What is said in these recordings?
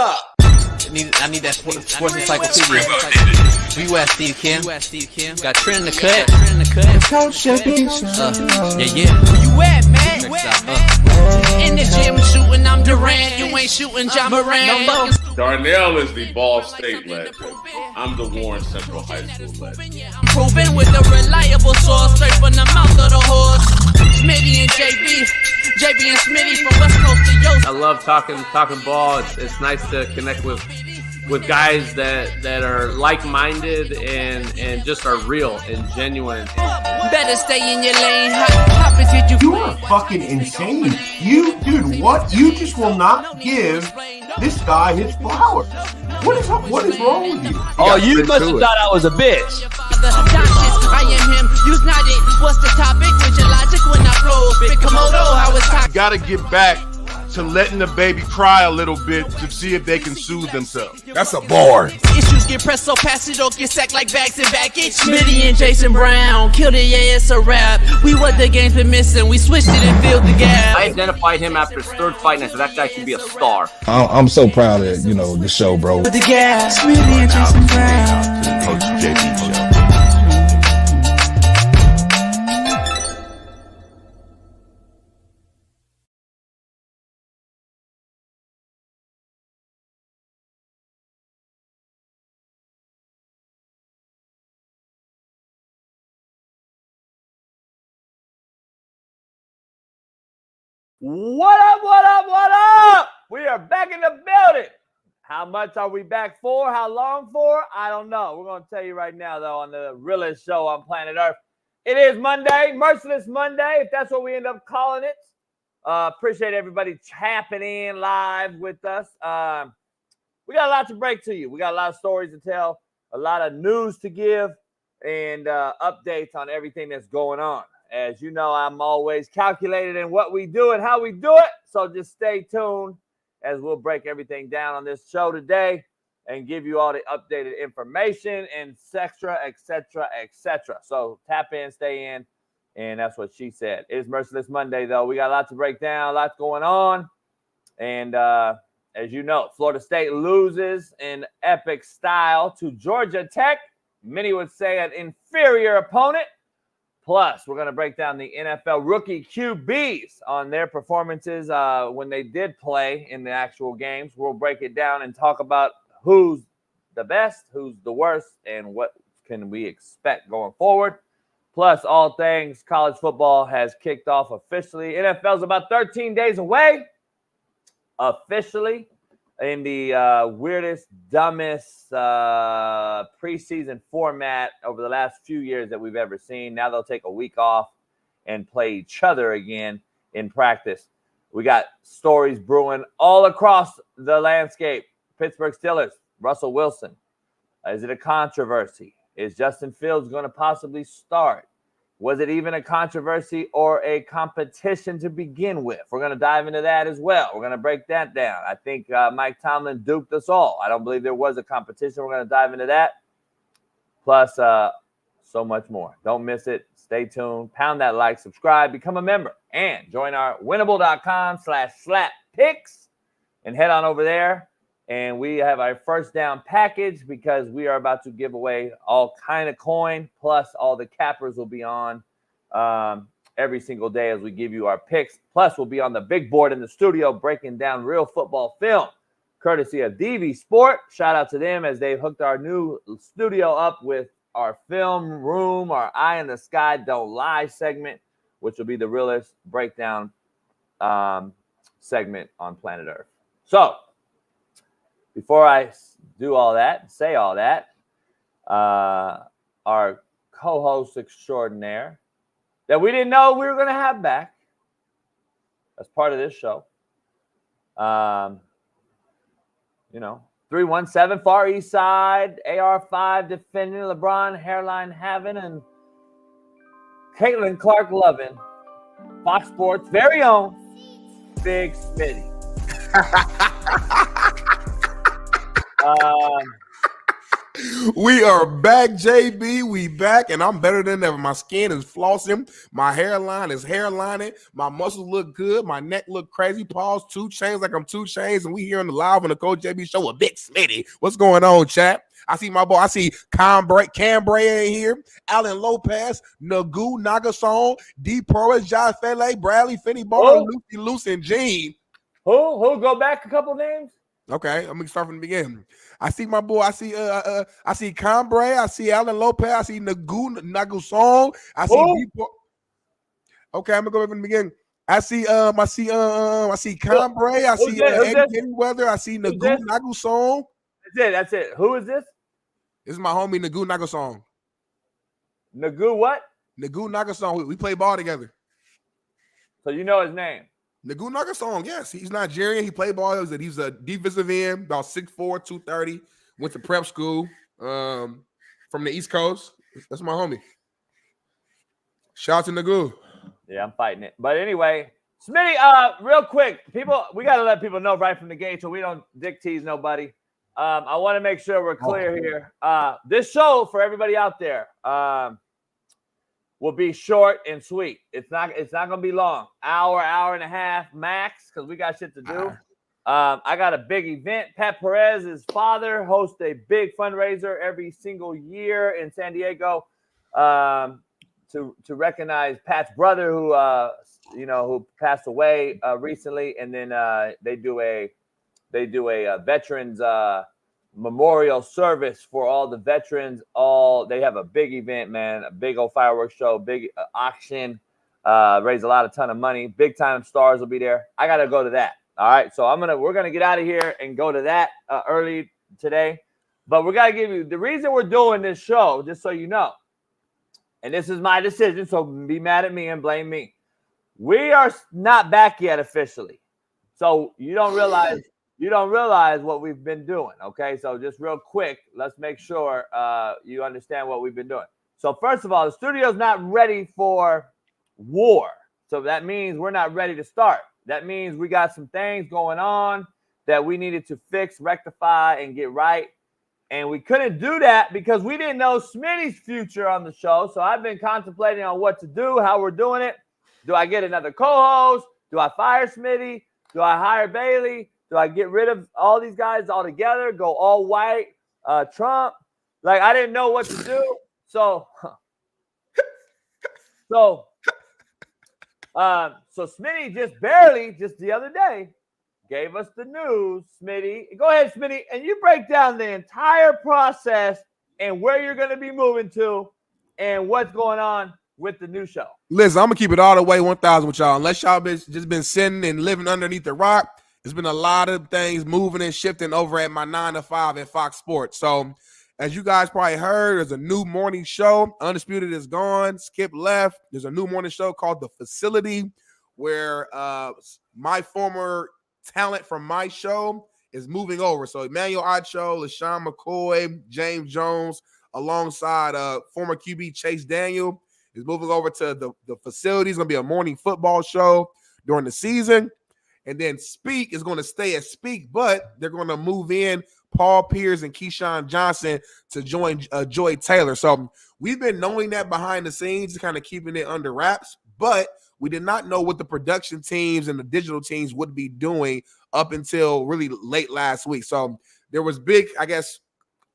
up? I need that sports encyclopedia. Where you at, Steve Kim? Got Trent in the cut. Yeah. Where you at, man? In the gym shooting, I'm Durant. You ain't shooting John Moran. Darnell is the Ball State legend. I'm the Warren Central High School legend. I'm proving with a reliable source, straight from the mouth of the horse. Smitty and JB and Smitty from West Coast to Yost. I love talking ball. It's nice to connect with guys that are like-minded and just are real and genuine. Better stay in your lane. Hop into you are fucking insane. Dude, what? You just will not give this guy his flowers. What is wrong with you? Oh, you must have thought I was a bitch. I am him. Use not it. What's the topic? With your logic when I flow. Big Komodo, how it's talking. You gotta get back to letting the baby cry a little bit to see if they can soothe themselves. That's a bar. Issues get pressed so fast it don't get sacked like bags and baggage. Smitty and Jason Brown killed it, yeah, it's a rap. We what the game's been missing, we switched it and filled the gap. I identified him after his third fight and I said that guy should be a star. I'm so proud of the show, bro. The gap, Smitty and Jason Brown. Coach JB show. What up? We are back in the building. How much are we back for? How long for? I don't know. We're going to tell you right now, though, on the realest show on planet Earth. It is Monday, Merciless Monday, if that's what we end up calling it. Appreciate everybody tapping in live with us. We got a lot to break to you. We got a lot of stories to tell, a lot of news to give, and updates on everything that's going on. As you know, I'm always calculated in what we do and how we do it. So just stay tuned as we'll break everything down on this show today and give you all the updated information and et cetera. So tap in, stay in, and that's what she said. It is Merciless Monday, though. We got a lot to break down, lots going on. And as you know, Florida State loses in epic style to Georgia Tech. Many would say an inferior opponent. Plus, we're going to break down the NFL rookie QBs on their performances when they did play in the actual games. We'll break it down and talk about who's the best, who's the worst, and what can we expect going forward. Plus, all things college football has kicked off officially. NFL's about 13 days away officially in the weirdest, dumbest preseason format over the last few years that we've ever seen. Now they'll take a week off and play each other again in practice. We got stories brewing all across the landscape. Pittsburgh Steelers, Russell Wilson. Is it a controversy? Is Justin Fields going to possibly start? Was it even a controversy or a competition to begin with? We're going to dive into that as well. We're going to break that down. I think Mike Tomlin duped us all. I don't believe there was a competition. We're going to dive into that. Plus, so much more. Don't miss it. Stay tuned. Pound that like, subscribe, become a member, and join our winnable.com/slap-picks and head on over there. And we have our first down package because we are about to give away all kind of coin. Plus, all the cappers will be on every single day as we give you our picks. Plus, we'll be on the big board in the studio breaking down real football film, courtesy of DV Sport. Shout out to them as they've hooked our new studio up with our film room, our Eye in the Sky Don't Lie segment, which will be the realest breakdown segment on planet Earth. So, before I do all that, say all that, our co-host extraordinaire that we didn't know we were going to have back as part of this show, 317 Far East Side, AR5 defending, LeBron hairline having, and Caitlin Clark loving, Fox Sports' very own Big Smitty. We are back, JB. We back, and I'm better than ever. My skin is flossing. My hairline is hairlining. My muscles look good. My neck look crazy. Pause. 2 Chainz like I'm 2 Chainz, and we here on the live on the Coach JB show with Big Smitty. What's going on, chat? I see my boy. I see Cambray in here. Alan Lopez, Nagu, Nagasone, D. Porras, Josh Fele, Bradley, Finney Ball, Lucy, Luce, and Gene. Who? Go back a couple names. Okay, I'm gonna start from the beginning. I see my boy. I see Cambray. I see Alan Lopez. I see Nagusong. I see. Okay, I'm gonna go from the beginning. I see Cambray. I see Eddie Weather. I see Nagusong. That's it. Who is this? This is my homie Nagu Nagasong. Nagu what? Nagu Nagasong. We play ball together. So you know his name. Nagu Nagasong, yes. He's Nigerian. He played ball. He's a defensive end, about 6'4", 230. Went to prep school from the East Coast. That's my homie. Shout out to Nagu. Yeah, I'm fighting it. But anyway, Smitty, real quick, we got to let people know right from the gate so we don't dick tease nobody. I want to make sure we're clear here. This show, for everybody out there, will be short and sweet. It's not gonna be long. Hour and a half max, because we got shit to do. I got a big event. Pat Perez's father hosts a big fundraiser every single year in San Diego to recognize Pat's brother who passed away recently, and then they do a veterans memorial service for all the veterans. They have a big event, man, a big old fireworks show, big auction, raise a ton of money. Big time stars will be there. I got to go to that. All right. So we're going to get out of here and go to that early today, but we're going to give you the reason we're doing this show, just so you know, and this is my decision. So be mad at me and blame me. We are not back yet officially. So you don't realize what we've been doing, okay? So just real quick, let's make sure you understand what we've been doing. So first of all, the studio's not ready for war. So that means we're not ready to start. That means we got some things going on that we needed to fix, rectify, and get right. And we couldn't do that because we didn't know Smitty's future on the show. So I've been contemplating on what to do, how we're doing it. Do I get another co-host? Do I fire Smitty? Do I hire Bailey? Do I get rid of all these guys altogether? Go all white? Trump? Like, I didn't know what to do. So Smitty just the other day, gave us the news. Smitty, go ahead, Smitty, and you break down the entire process and where you're going to be moving to and what's going on with the new show. Listen, I'm going to keep it all the way 1,000 with y'all. Unless y'all just been sitting and living underneath the rock, there's been a lot of things moving and shifting over at my 9 to 5 at Fox Sports. So as you guys probably heard, there's a new morning show. Undisputed is gone. Skip left. There's a new morning show called The Facility where my former talent from my show is moving over. So Emmanuel Ocho, LaShawn McCoy, James Jones, alongside former QB Chase Daniel, is moving over to the Facility. It's going to be a morning football show during the season. And then Speak is going to stay at Speak, but they're going to move in Paul Pierce and Keyshawn Johnson to join Joy Taylor. So we've been knowing that behind the scenes, kind of keeping it under wraps, but we did not know what the production teams and the digital teams would be doing up until really late last week. So there was big, I guess,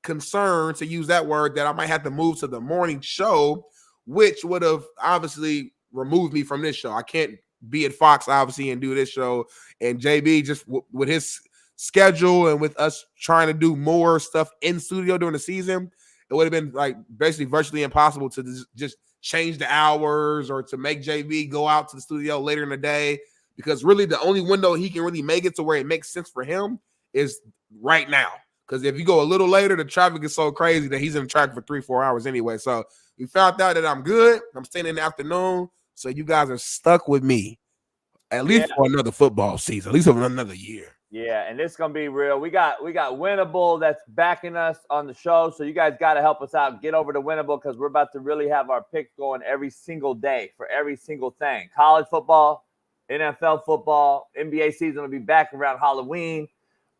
concern, to use that word, that I might have to move to the morning show, which would have obviously removed me from this show. I can't be at Fox, obviously, and do this show. And JB, just with his schedule and with us trying to do more stuff in studio during the season, it would have been like basically virtually impossible to just change the hours or to make JB go out to the studio later in the day, because really the only window he can really make it to where it makes sense for him is right now. Because if you go a little later, the traffic is so crazy that he's in the traffic for 3-4 hours anyway. So we found out that I'm good. I'm staying in the afternoon. So you guys are stuck with me at least for another football season, at least for another year. Yeah, and this is gonna be real. We got Winnable that's backing us on the show, so you guys got to help us out. Get over to Winnable because we're about to really have our picks going every single day for every single thing. College football, NFL football, NBA season will be back around Halloween.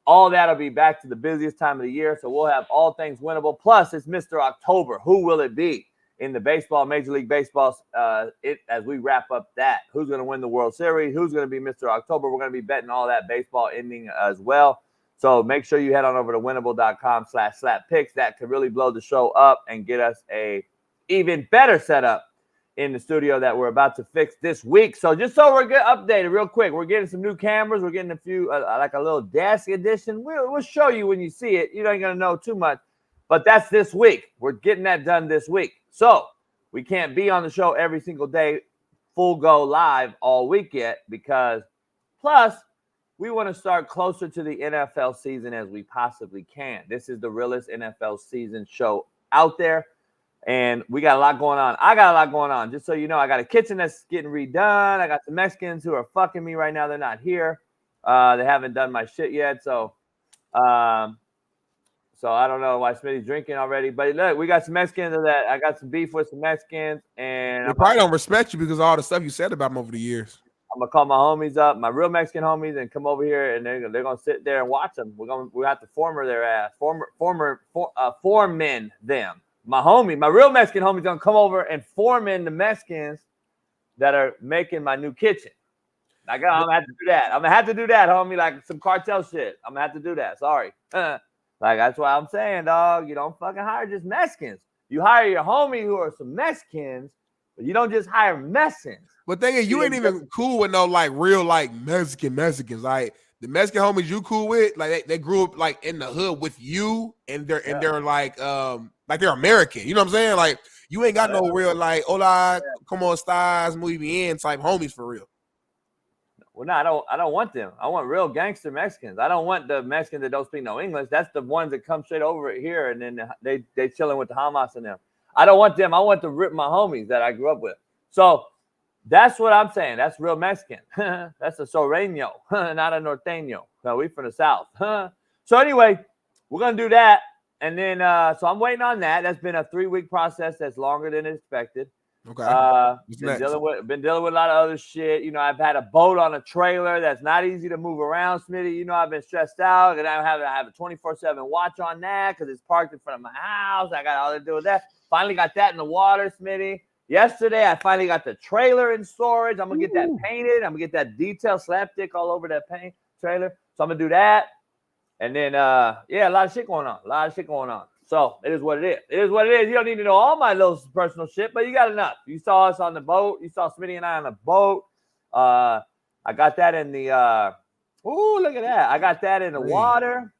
all that'll be back to the busiest time of the year. So we'll have all things winnable. Plus, it's Mr. October. Who will it be in the baseball, Major League Baseball, as we wrap up that? Who's going to win the World Series? Who's going to be Mr. October? We're going to be betting all that baseball ending as well. So make sure you head on over to winnable.com/slap-picks. That could really blow the show up and get us a even better setup in the studio that we're about to fix this week. So just so we're good, updated real quick, we're getting some new cameras. We're getting a few, like a little desk edition. We'll show you when you see it. You ain't going to know too much, but that's this week. We're getting that done this week. So we can't be on the show every single day, full go live all week yet, because plus we want to start closer to the NFL season as we possibly can. This is the realest NFL season show out there. And we got a lot going on. I got a lot going on. Just so you know, I got a kitchen that's getting redone. I got some Mexicans who are fucking me right now. They're not here. They haven't done my shit yet. So I don't know why Smitty's drinking already. But look, we got some Mexicans that I got some beef with some Mexicans. And they probably don't respect you because of all the stuff you said about them over the years. I'm going to call my homies up, my real Mexican homies, and come over here, and they're going to sit there and watch them. We have to foreman their ass. Foreman them. My real Mexican homie's gonna come over and foreman the Mexicans that are making my new kitchen. I'm gonna have to do that. I'm gonna have to do that, homie. Like some cartel shit. I'm gonna have to do that. Sorry. Like that's why I'm saying, dog. You don't fucking hire just Mexicans. You hire your homie who are some Mexicans, but you don't just hire Mexicans. But thing is, you ain't even cool with no like real like Mexicans. Like the Mexican homies you cool with, like they grew up like in the hood with you, and they're like they're American. You know what I'm saying? Like you ain't got no real like hola, como estás, muy bien type homies for real. Well, no, I don't want them. I want real gangster Mexicans. I don't want the Mexicans that don't speak no English. That's the ones that come straight over here and then they chilling with the Hamas and them. I don't want them. I want to rip my homies that I grew up with. So that's what I'm saying. That's real Mexican. That's a Soreño, not a Norteño. No, we from the South. So anyway, we're going to do that. And then, so I'm waiting on that. That's been a 3-week process. That's longer than expected. Okay. Been dealing with a lot of other shit. You know, I've had a boat on a trailer that's not easy to move around, Smitty. You know, I've been stressed out, and I have a 24/7 watch on that because it's parked in front of my house. I got all to do with that. Finally got that in the water, Smitty. Yesterday, I finally got the trailer in storage. I'm gonna get that painted. I'm gonna get that detail slapstick all over that paint trailer. So I'm gonna do that. And then, a lot of shit going on. So it is what it is. It is what it is. You don't need to know all my little personal shit, but you got enough. You saw us on the boat. You saw Smitty and I on the boat. I got that in the look at that. I got that in the water.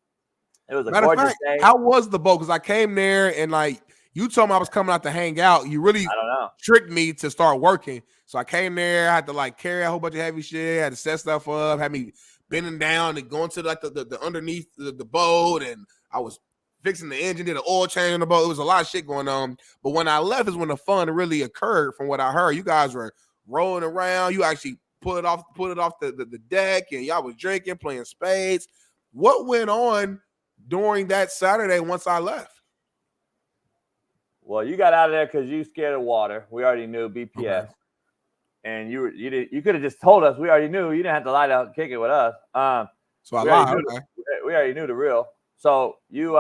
It was a gorgeous day. How was the boat? Because I came there and like you told me I was coming out to hang out. You really tricked me to start working. So I came there. I had to like carry a whole bunch of heavy shit. I had to set stuff up. Had me bending down and going to like the underneath the boat, and I was fixing the engine, did an oil change on the boat. It was a lot of shit going on. But when I left is when the fun really occurred. From what I heard, you guys were rolling around. You actually put it off the deck, and y'all was drinking, playing spades. What went on during that Saturday once I left? Well, you got out of there because you scared of water. We already knew BPS. Okay. And you could have just told us. We already knew. You didn't have to lie down and kick it with us. So I lied. We already knew the real. So you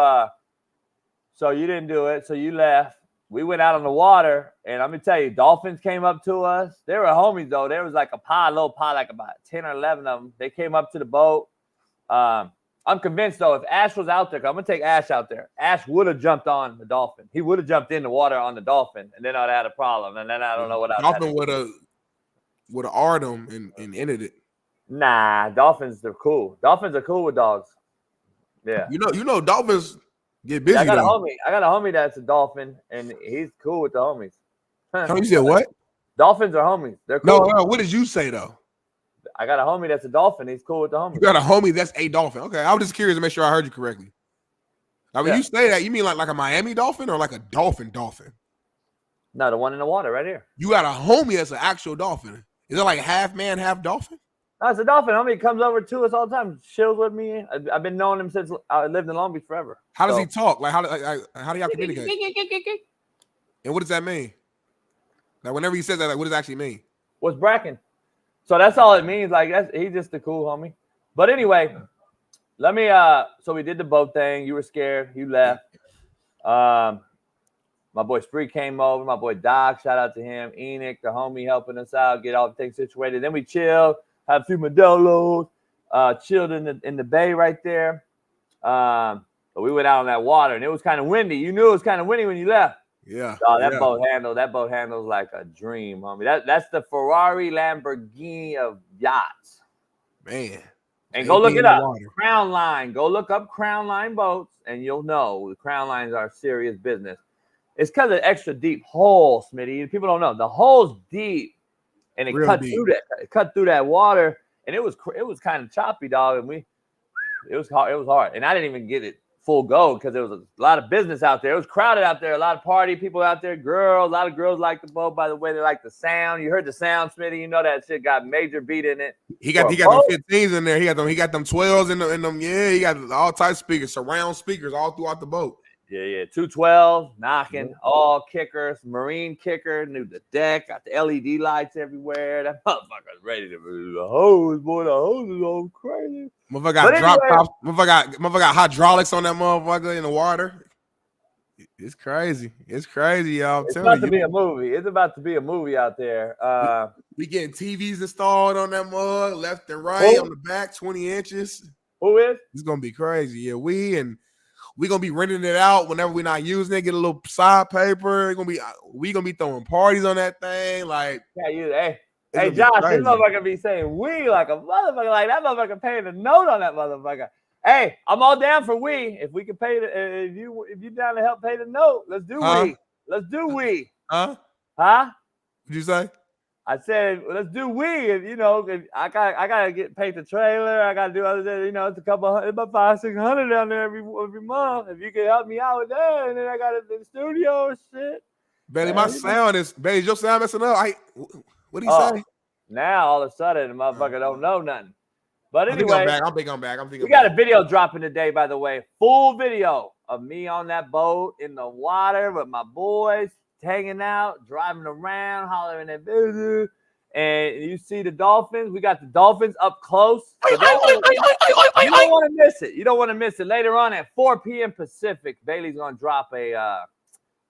didn't do it. So you left. We went out on the water, and I'm gonna tell you, dolphins came up to us. They were homies though. There was like a little pod, like about 10 or 11 of them. They came up to the boat. I'm convinced though, if Ash was out there, 'cause I'm gonna take Ash out there. Ash would have jumped on the dolphin. He would have jumped in the water on the dolphin, and then I'd have had a problem. And then I don't know what dolphin would have R'd him and ended it. Nah, dolphins are cool. Dolphins are cool with dogs. Yeah. You know, dolphins get busy. I got a homie that's a dolphin, and he's cool with the homies. You said what? Dolphins are homies. They're cool. No, what did you say though? I got a homie that's a dolphin. He's cool with the homies. You got a homie that's a dolphin. Okay, I was just curious to make sure I heard you correctly. Now, when you say that, you mean like a Miami dolphin or like a dolphin? No, the one in the water right here. You got a homie that's an actual dolphin. Is it like half man, half dolphin? No, it's a dolphin. Homie comes over to us all the time, chills with me. I've been knowing him since I lived in Long Beach forever. How does he talk? Like how do y'all communicate? And what does that mean? Like whenever he says that, like what does it actually mean? What's bracking? So that's all it means. Like he's just a cool homie. But anyway, Let me so we did the boat thing. You were scared. You left. My boy Spree came over. My boy Doc, shout out to him. Enoch, the homie, helping us out, get all the things situated. Then we chilled, had a few Modelo's, chilled in the bay right there. But we went out on that water, and it was kind of windy. You knew it was kind of windy when you left. Yeah. Oh, that boat handles like a dream, homie. That's the Ferrari Lamborghini of yachts. Man. And go look it up. Crown Line. Go look up Crown Line boats, and you'll know the Crown Lines are serious business. It's because of the extra deep hole, Smitty. People don't know the hole's deep, and it cut through that water, and it was kind of choppy, dog. And it was hard, and I didn't even get it full go because there was a lot of business out there. It was crowded out there, a lot of party people out there, girls. A lot of girls like the boat. By the way, they like the sound. You heard the sound, Smitty. You know that shit got major beat in it. He got them 15s in there. He got them 12s in them. Yeah, he got all types of speakers, surround speakers all throughout the boat. Yeah. 212 knocking, all kickers, marine kicker, knew the deck, got the LED lights everywhere. That motherfucker's ready to move the hose, boy. The hose is all crazy. Motherfucker got drop tops. Motherfucker got hydraulics on that motherfucker in the water. It's crazy. It's crazy, y'all. It's about to be a movie. It's about to be a movie out there. We getting TVs installed on that mug, left and right on the back, 20 inches. Who is? It's gonna be crazy. Yeah, we gonna be renting it out whenever we're not using it. Get a little side paper. We gonna be throwing parties on that thing. Like, yeah, hey, Josh, this motherfucker be saying we like a motherfucker. Like that motherfucker paying a note on that motherfucker. Hey, I'm all down for we. If we can pay if you down to help pay the note, let's do we. Let's do we. Huh? What'd you say? I said, let's do we. If I gotta get paid the trailer. I gotta do other things. It's it's about $500-600 down there every month. If you can help me out with that, and then I got to do the studio and shit. Bailey, my sound is Bailey. Your sound messing up. What do you say? Now all of a sudden, the motherfucker don't know nothing. But anyway, I'm thinking I'm back. We got a video dropping today, by the way. Full video of me on that boat in the water with my boys, hanging out, driving around, hollering at business. And you see the dolphins. We got the dolphins up close. You don't want to miss it. You don't want to miss it. Later on at 4 p.m. Pacific, Bailey's going to drop a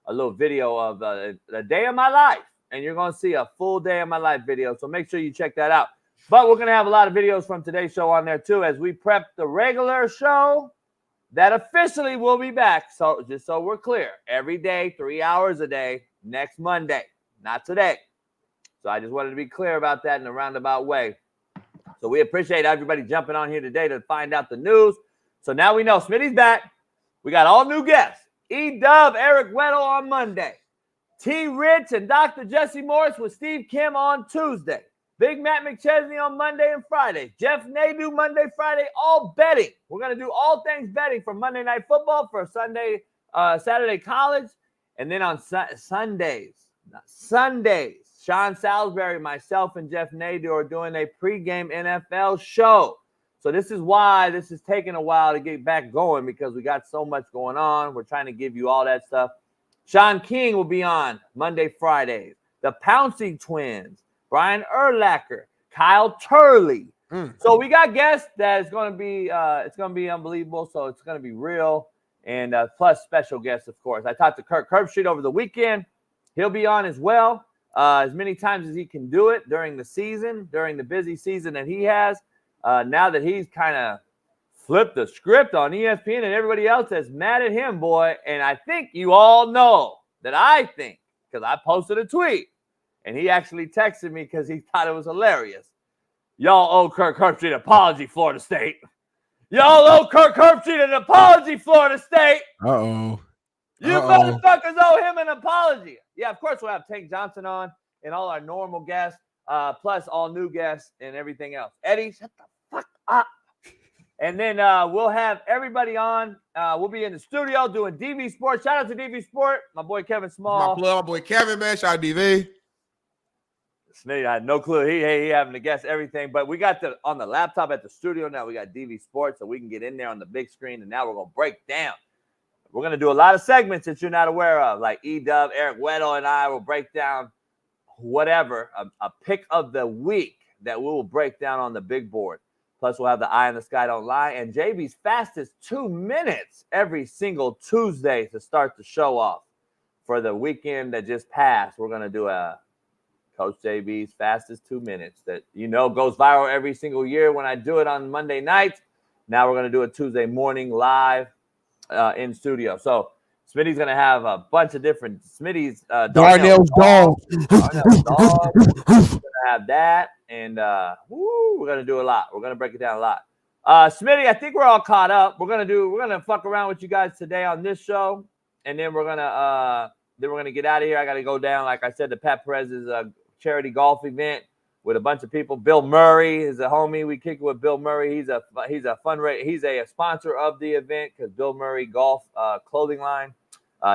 little video of the day of my life. And you're going to see a full day of my life video. So make sure you check that out. But we're going to have a lot of videos from today's show on there, too, as we prep the regular show that officially will be back. So just so we're clear, every day, 3 hours a day, next Monday, not today. So I just wanted to be clear about that in a roundabout way. So we appreciate everybody jumping on here today to find out the news. So now we know Smitty's back. We got all new guests. E-Dub, Eric Weddle on Monday. T. Rich and Dr. Jesse Morris with Steve Kim on Tuesday. Big Matt McChesney on Monday and Friday. Jeff Nadu Monday, Friday, all betting. We're going to do all things betting for Monday Night Football, for Saturday College, and then on Sundays, Sean Salisbury, myself, and Jeff Nadu are doing a pregame NFL show. So this is why this is taking a while to get back going, because we got so much going on. We're trying to give you all that stuff. Sean King will be on Monday, Fridays. The Pouncey Twins. Brian Urlacher, Kyle Turley. So we got guests that is going to be it's going to be unbelievable. So it's going to be real, and plus special guests, of course. I talked to Kirk Herbstreit over the weekend. He'll be on as well, as many times as he can do it during the season, during the busy season that he has. Now that he's kind of flipped the script on ESPN and everybody else that's mad at him, boy. And I think you all know that I think, because I posted a tweet. And he actually texted me because he thought it was hilarious. Y'all owe Kirk Herbstreit an apology, Florida State. Y'all owe Kirk Herbstreit an apology, Florida State. Uh-oh. You motherfuckers owe him an apology. Yeah, of course we'll have Tank Johnson on and all our normal guests, plus all new guests and everything else. Eddie, shut the fuck up. And then we'll have everybody on. We'll be in the studio doing DV Sport. Shout out to DV Sport. My boy Kevin Small. My boy Kevin, man. Shout out to DV. Smitty, I had no clue. He having to guess everything, but we got on the laptop at the studio now. We got DV Sports, so we can get in there on the big screen, and now we're gonna break down. We're gonna do a lot of segments that you're not aware of, like E-Dub, Eric Weddle, and I will break down whatever a pick of the week that we will break down on the big board. Plus, we'll have the Eye in the Sky Don't Lie and JB's fastest 2 minutes every single Tuesday to start the show off. For the weekend that just passed, we're going to do a Coach JB's fastest 2 minutes that, goes viral every single year when I do it on Monday nights. Now we're going to do it Tuesday morning live in studio. So Smitty's going to have a bunch of different Smitty's. Darnell's dog. Darnell's dog. We're going to have that. And we're going to do a lot. We're going to break it down a lot. Smitty, I think we're all caught up. We're going to fuck around with you guys today on this show. And then we're going to get out of here. I got to go down, like I said, to Pat Perez's charity golf event with a bunch of people. Bill Murray is a homie. We kick it with Bill Murray. He's a fundraiser. He's a sponsor of the event because Bill Murray Golf Clothing Line.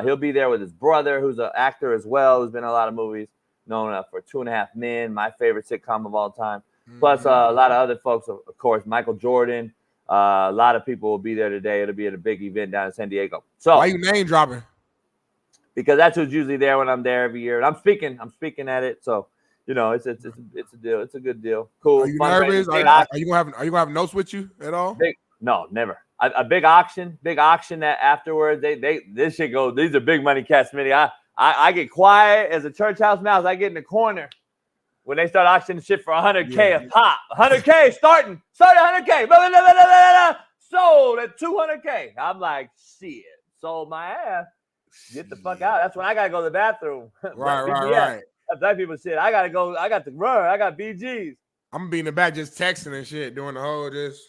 He'll be there with his brother, who's an actor as well, who's been in a lot of movies, known for 2.5 Men, my favorite sitcom of all time. Plus a lot of other folks, of course, Michael Jordan. A lot of people will be there today. It'll be at a big event down in San Diego. So why you name dropping? Because that's who's usually there when I'm there every year. And I'm speaking at it. So, it's a deal. It's a good deal. Cool. Are you nervous? Are you gonna have notes with you at all? No, never. A big auction that afterwards this shit goes. These are big money cats, Smitty. I get quiet as a church house mouse. I get in the corner when they start auctioning shit for $100K a pop. $100K starting 100K. Blah, blah, blah, blah, blah, blah. Sold at $200K. I'm like, shit. Sold my ass. Get the fuck out. That's when I gotta go to the bathroom. Right. Black people said, I gotta go. I got to run. I got BGs. I'm gonna be in the back just texting and shit, doing the whole just.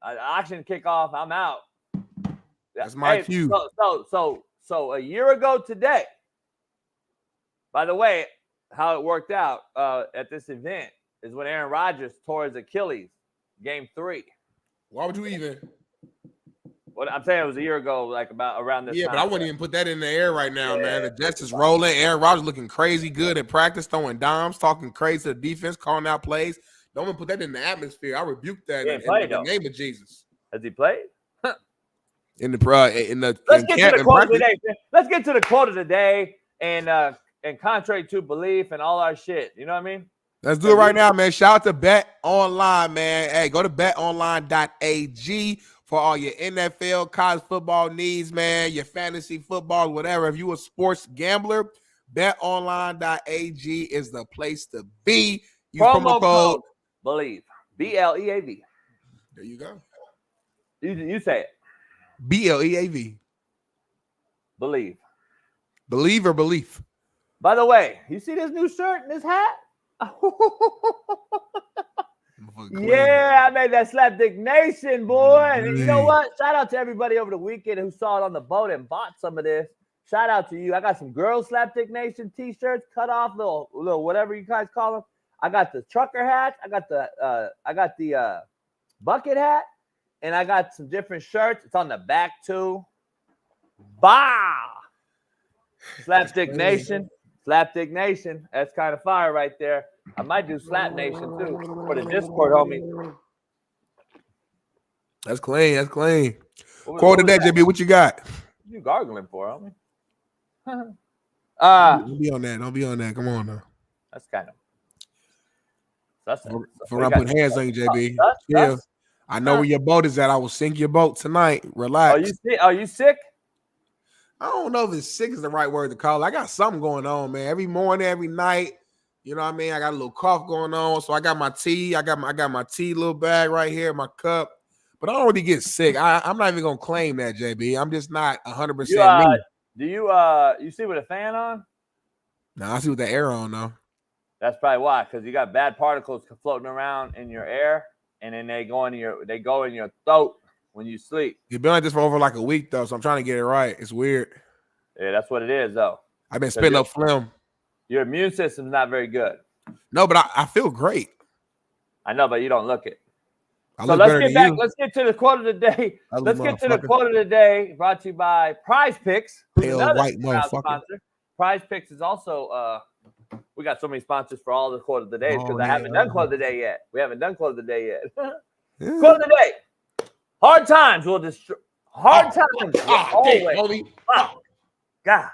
Auction kickoff. I'm out. That's my cue. So a year ago today. By the way, how it worked out at this event is when Aaron Rodgers tore his Achilles, Game 3. Why would you even? What I'm saying, it was a year ago, like about around this time. Yeah, but I wouldn't even put that in the air right now, man. The Jets is rolling. Aaron Rodgers looking crazy good in practice, throwing dimes, talking crazy to the defense, calling out plays. Don't even put that in the atmosphere. I rebuke that in the name of Jesus. Has he played? In the Let's get to the quote of the day. Let's get to the quote of the day and contrary to belief and all our shit. You know what I mean? Let's do it right now, man. Shout out to Bet Online, man. Hey, go to betonline.ag for all your NFL, college football needs, man, your fantasy football, whatever. If you a sports gambler, betonline.ag is the place to be. Use promo code BELIEVE. BLEAV. There you go. You say it. BLEAV. Believe. Believe or belief. By the way, you see this new shirt and this hat? Yeah, I made that Slapdick Nation, boy. And you know what? Shout out to everybody over the weekend who saw it on the boat and bought some of this. Shout out to you. I got some girls Slapdick Nation t-shirts, cut off, little whatever you guys call them. I got the trucker hat. I got the bucket hat, and I got some different shirts. It's on the back too. Bah! Slapdick Nation. Slapdick Nation. That's kind of fire right there. I might do Slap Nation too for the Discord, homie. That's clean. That's clean. Quote of that, JB. What you got? What you gargling for, homie? Don't be on that. Don't be on that. Come on now. That's kind of. Before I put hands on you, JB. Yeah. I know where your boat is at. I will sink your boat tonight. Relax. Are you sick? I don't know if it's sick is the right word to call it. I got something going on, man. Every morning, every night. You know what I mean? I got a little cough going on. So I got my tea. I got my tea little bag right here, my cup. But I don't really get sick. I'm not even gonna claim that, JB. I'm just not 100% me. Do you see with a fan on? No, I see with the air on though. That's probably why, because you got bad particles floating around in your air, and then they go in your throat when you sleep. You've been like this for over like a week though, so I'm trying to get it right. It's weird. Yeah, that's what it is though. I've been spitting up phlegm. Your immune system's not very good. No, but I feel great. I know, but you don't look it. So let's get back. Let's get to the quote of the day. Let's get to the quote of the day, brought to you by Prize Picks. Pale white motherfucker. Sponsor. Prize Picks is also. We got so many sponsors for all the quote of the days because I haven't done quote of the day yet. We haven't done quote of the day yet. Yeah. Quote of the day: hard times will destroy. Hard times will always. God.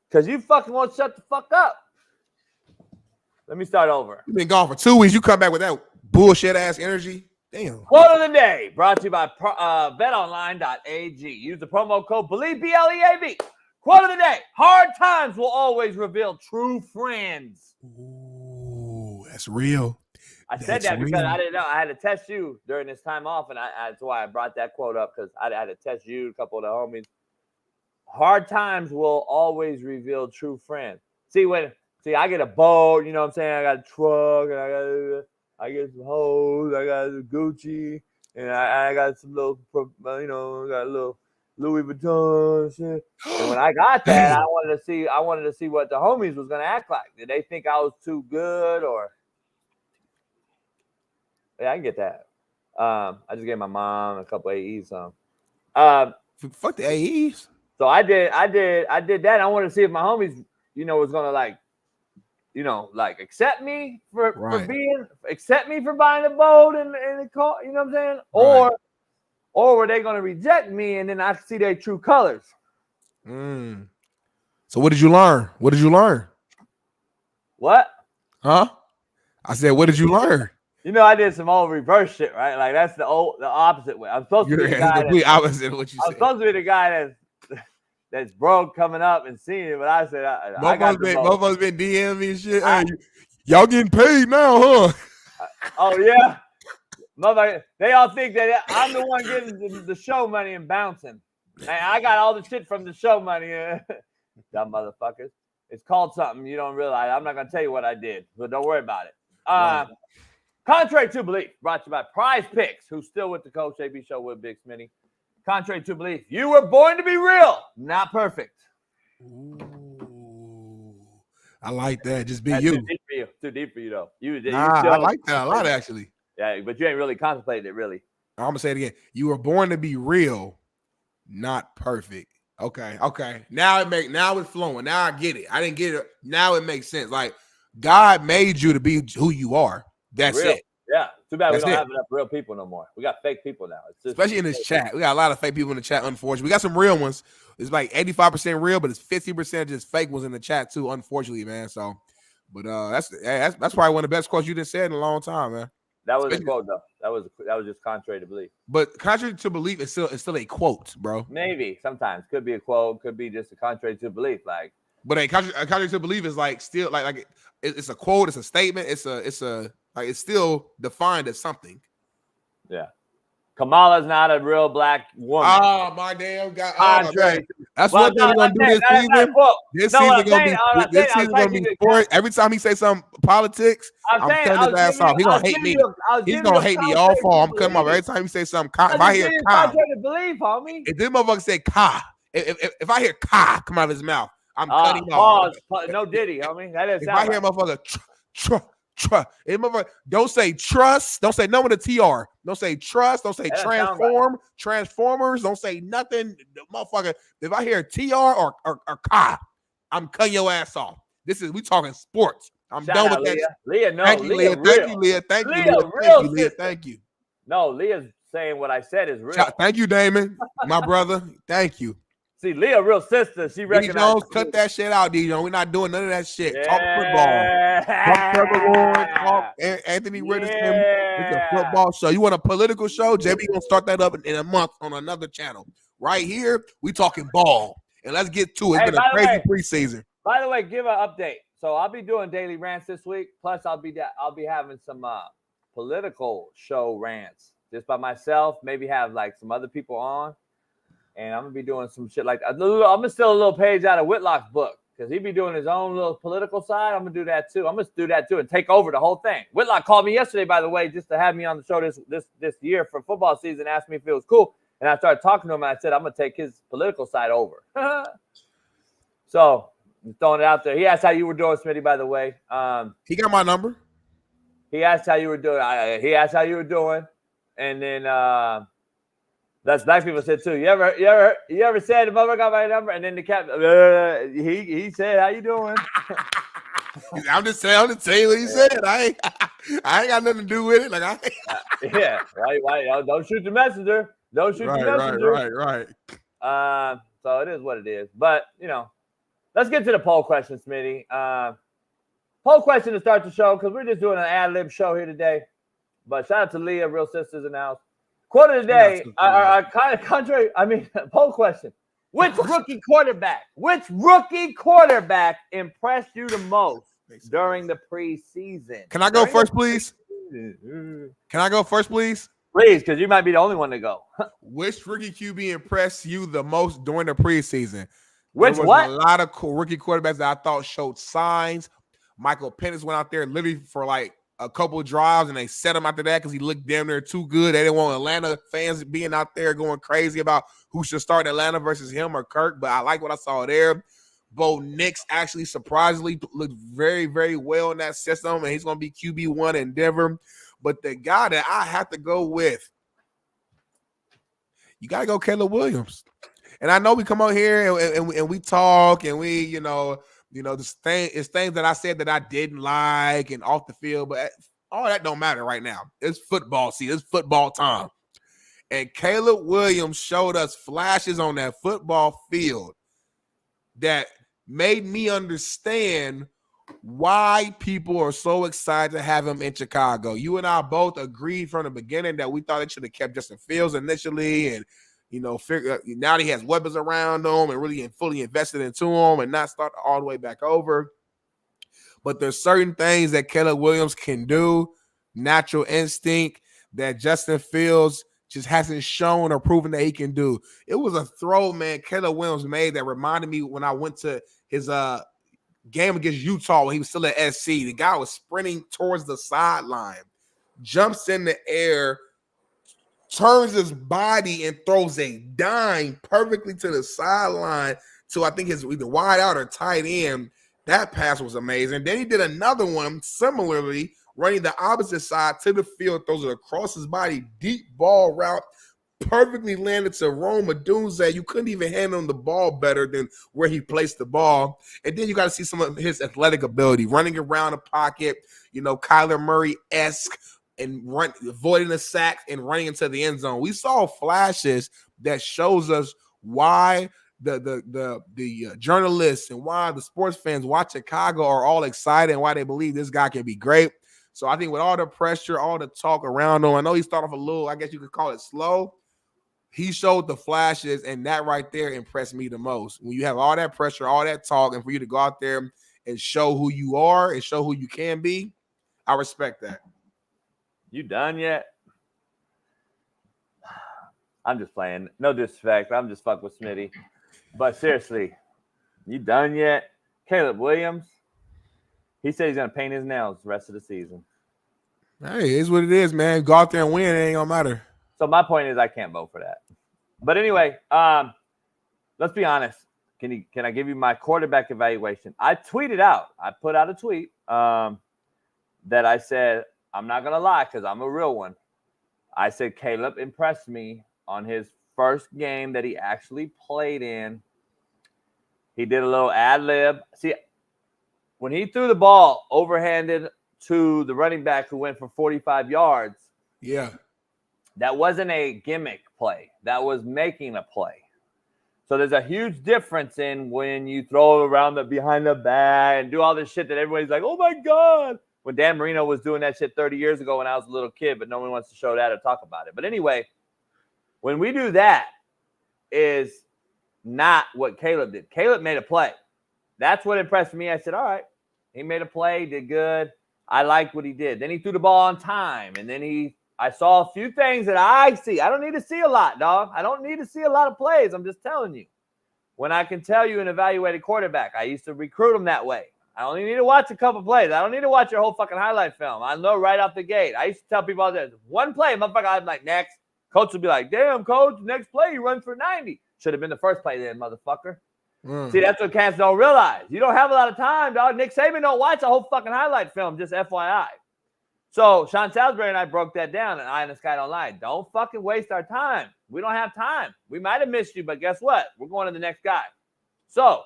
Because you fucking won't shut the fuck up. Let me start over. You've been gone for 2 weeks. You come back with that bullshit ass energy. Damn. Quote of the day brought to you by betonline.ag. Use the promo code BELIEVE, BLEAV. Quote of the day: hard times will always reveal true friends. Ooh, that's real. I said that because I didn't know. I had to test you during this time off, and that's why I brought that quote up, because I had to test you, a couple of the homies. Hard times will always reveal true friends. See, I get a boat, you know what I'm saying? I got a truck, and I get some hoes, I got a Gucci, and I got some little, you know, I got a little Louis Vuitton shit. And when I got that, I wanted to see what the homies was gonna act like. Did they think I was too good, or? Yeah, I can get that. I just gave my mom a couple AEs some. Fuck the AEs. So I did that. I wanted to see if my homies, you know, was gonna like, you know, like accept me for buying a boat and the car, you know what I'm saying? Or were they gonna reject me and then I see their true colors? So what did you learn? What? Huh? I said, what did you learn? You know, I did some old reverse shit, right? Like that's the opposite way. I'm supposed to be the guy. Opposite of what you said. I'm supposed to be the guy that's broke coming up and seeing it, but I said I got both of us been DMing me and shit. Hey, y'all getting paid now, huh? Oh yeah, mother. They all think that I'm the one getting the show money and bouncing. And I got all the shit from the show money. Dumb motherfuckers. It's called something you don't realize. I'm not gonna tell you what I did, but don't worry about it. Contrary to belief, brought to you by Prize Picks, who's still with the Coach AB Show with Big Smitty. Contrary to belief, you were born to be real, not perfect. Ooh, I like that. Just be That's you. Too deep for you, though. I like that a lot, actually. Yeah, but you ain't really contemplated it, really. I'm gonna say it again. You were born to be real, not perfect. Okay. Now it's flowing. Now I get it. I didn't get it. Now it makes sense. Like God made you to be who you are. That's real. it. Yeah. Too bad we don't have enough real people no more. We got fake people now. It's just, especially in this chat. We got a lot of fake people in the chat, unfortunately. We got some real ones. It's like 85% real, but it's 50% just fake ones in the chat too, unfortunately, man. So, but that's probably one of the best quotes you just said in a long time, man. That was a quote, though. That was just contrary to belief. But contrary to belief, it's still a quote, bro. Maybe sometimes could be a quote, could be just a contrary to belief, like. But a contrary to belief is like still like it's a quote, it's a statement, it's still defined as something. Yeah. Kamala's not a real black woman. Oh, my damn God. Oh, that's what they're going to do this season. This season going to be sport. Every time he say some politics, I'm cutting his ass off. He's going to hate me. He's going to hate me all fall. I'm cutting him off. Every time he say something, if I hear "ka," if this motherfucker say "ka," if I hear "ka" come out of his mouth, I'm cutting him off. No Diddy, homie. That is. If I hear motherfucker don't say trust. Don't say no with a TR. Don't say trust. Don't say transform. Transformers. Don't say nothing, motherfucker. If I hear TR or "ka," I'm cutting your ass off. We talking sports. I'm done with that. Leah, no. Thank you, Leah. Thank you, Leah. Thank you, Leah. Thank you. No, Leah's saying what I said is real. Thank you, Damon, my brother. Thank you. See, Leah, real sister. She recognizes. D. Jones, cut that shit out, D. Jones. We're not doing none of that shit. Yeah. Talk football. Talk Trevor Lawrence. Talk Anthony Richardson. It's a football show. You want a political show? JB gonna start that up in a month on another channel. Right here, we talking ball. And let's get to it. It's been a crazy preseason. By the way, give an update. So I'll be doing daily rants this week. Plus, I'll be having some political show rants just by myself. Maybe have like some other people on. And I'm going to be doing some shit like that. I'm going to steal a little page out of Whitlock's book because he be doing his own little political side. I'm going to do that too. I'm going to do that too and take over the whole thing. Whitlock called me yesterday, by the way, just to have me on the show this year for football season, asked me if it was cool. And I started talking to him and I said, I'm going to take his political side over. So I'm throwing it out there. He asked how you were doing, Smitty, by the way. He got my number. He asked how you were doing. He asked how you were doing. And then that's black people said too. You ever said the mother got my number? And then the captain, he said, "How you doing?" I'm just telling you what he said. I ain't got nothing to do with it. Like yeah, right. Don't shoot the messenger. Don't shoot the messenger. Right. So it is what it is. But let's get to the poll question, Smitty. Poll Poll question to start the show because we're just doing an ad-lib show here today. But shout out to Leah, Real Sisters in the house. Quote of the day, kind of contrary. Poll question. Which rookie quarterback impressed you the most during the preseason? Can I go first, please? Please, because you might be the only one to go. Which rookie QB impressed you the most during the preseason? A lot of cool rookie quarterbacks that I thought showed signs. Michael Penix went out there literally for like a couple of drives, and they set him after that because he looked damn near too good. They didn't want Atlanta fans being out there going crazy about who should start Atlanta versus him or Kirk, but I like what I saw there. Bo Nix actually surprisingly looked very, very well in that system, and he's going to be QB1 in Denver. But the guy that I have to go with, you got to go Caleb Williams. And I know we come out here and we talk and we, it's things that I said that I didn't like and off the field, but all that don't matter right now. It's football season. It's football time. And Caleb Williams showed us flashes on that football field that made me understand why people are so excited to have him in Chicago. You and I both agreed from the beginning that we thought it should have kept Justin Fields initially, and now that he has weapons around him and really fully invested into him and not start all the way back over. But there's certain things that Caleb Williams can do, natural instinct, that Justin Fields just hasn't shown or proven that he can do. It was a throw, man, Caleb Williams made that reminded me when I went to his game against Utah when he was still at SC. The guy was sprinting towards the sideline, jumps in the air, turns his body and throws a dime perfectly to the sideline to I think his either wide out or tight end. That pass was amazing. Then he did another one similarly, running the opposite side to the field, throws it across his body, deep ball route, perfectly landed to Rome Odunze. You couldn't even hand him the ball better than where he placed the ball. And then you got to see some of his athletic ability, running around the pocket, Kyler Murray-esque, and avoiding the sacks and running into the end zone. We saw flashes that shows us why the journalists and why the sports fans watch Chicago are all excited and why they believe this guy can be great. So I think with all the pressure, all the talk around him, I know he started off a little, I guess you could call it slow. He showed the flashes, and that right there impressed me the most. When you have all that pressure, all that talk, and for you to go out there and show who you are and show who you can be, I respect that. You done yet? I'm just playing. No disrespect. I'm just fucking with Smitty. But seriously, you done yet? Caleb Williams, he said he's going to paint his nails the rest of the season. Hey, it's what it is, man. Go out there and win. It ain't going to matter. So my point is I can't vote for that. But anyway, let's be honest. Can I give you my quarterback evaluation? I tweeted out. I put out a tweet that I said, I'm not going to lie because I'm a real one. I said Caleb impressed me on his first game that he actually played in. He did a little ad-lib. See, when he threw the ball overhanded to the running back who went for 45 yards, yeah, that wasn't a gimmick play. That was making a play. So there's a huge difference in when you throw around behind the back and do all this shit that everybody's like, oh, my God. When Dan Marino was doing that shit 30 years ago when I was a little kid, but no one wants to show that or talk about it. But anyway, when we do that is not what Caleb did. Caleb made a play. That's what impressed me. I said, all right, he made a play, did good. I liked what he did. Then he threw the ball on time, and then I saw a few things that I see. I don't need to see a lot, dog. I don't need to see a lot of plays. I'm just telling you. When I can tell you an evaluated quarterback, I used to recruit him that way. I only need to watch a couple plays. I don't need to watch your whole fucking highlight film. I know right off the gate. I used to tell people all this. One play, motherfucker, I'm like, next. Coach would be like, damn, coach, next play, you run for 90. Should have been the first play then, motherfucker. See, that's what cats don't realize. You don't have a lot of time, dog. Nick Saban don't watch a whole fucking highlight film, just FYI. So Sean Salisbury and I broke that down, and I and this guy don't lie. Don't fucking waste our time. We don't have time. We might have missed you, but guess what? We're going to the next guy. So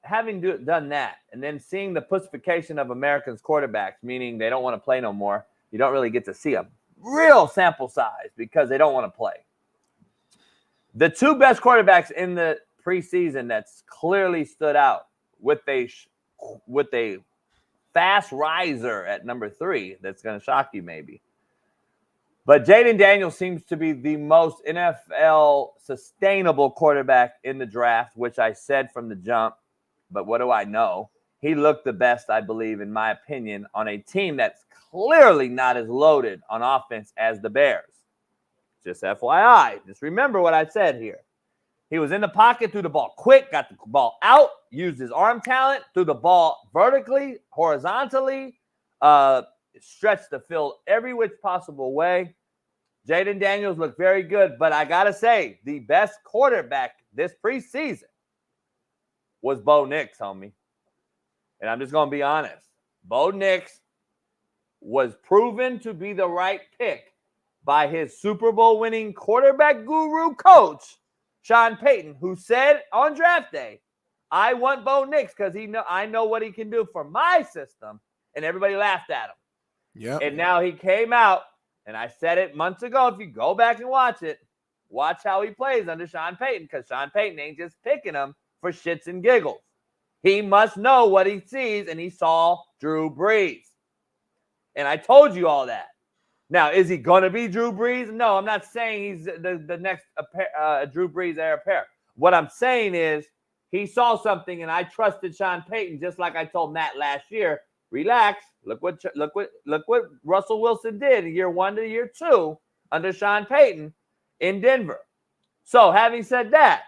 having done that, and then seeing the pussification of Americans quarterbacks, meaning they don't want to play no more, you don't really get to see a real sample size because they don't want to play. The two best quarterbacks in the preseason that's clearly stood out with a fast riser at number 3 that's going to shock you maybe. But Jaden Daniels seems to be the most NFL sustainable quarterback in the draft, which I said from the jump. But what do I know? He looked the best, I believe, in my opinion, on a team that's clearly not as loaded on offense as the Bears. Just FYI. Just remember what I said here. He was in the pocket, threw the ball quick, got the ball out, used his arm talent, threw the ball vertically, horizontally, stretched the field every which possible way. Jaden Daniels looked very good, but I got to say, the best quarterback this preseason was Bo Nix, homie. And I'm just going to be honest. Bo Nix was proven to be the right pick by his Super Bowl winning quarterback guru coach, Sean Payton, who said on draft day, I want Bo Nix because I know what he can do for my system. And everybody laughed at him. Yeah. And now he came out, and I said it months ago. If you go back and watch it, watch how he plays under Sean Payton, because Sean Payton ain't just picking him for shits and giggles. He must know what he sees, and he saw Drew Brees. And I told you all that. Now, is he going to be Drew Brees? No, I'm not saying he's the next Drew Brees heir apparent. What I'm saying is he saw something, and I trusted Sean Payton just like I told Matt last year. Relax. Look what Russell Wilson did in year 1 to year 2 under Sean Payton in Denver. So, having said that,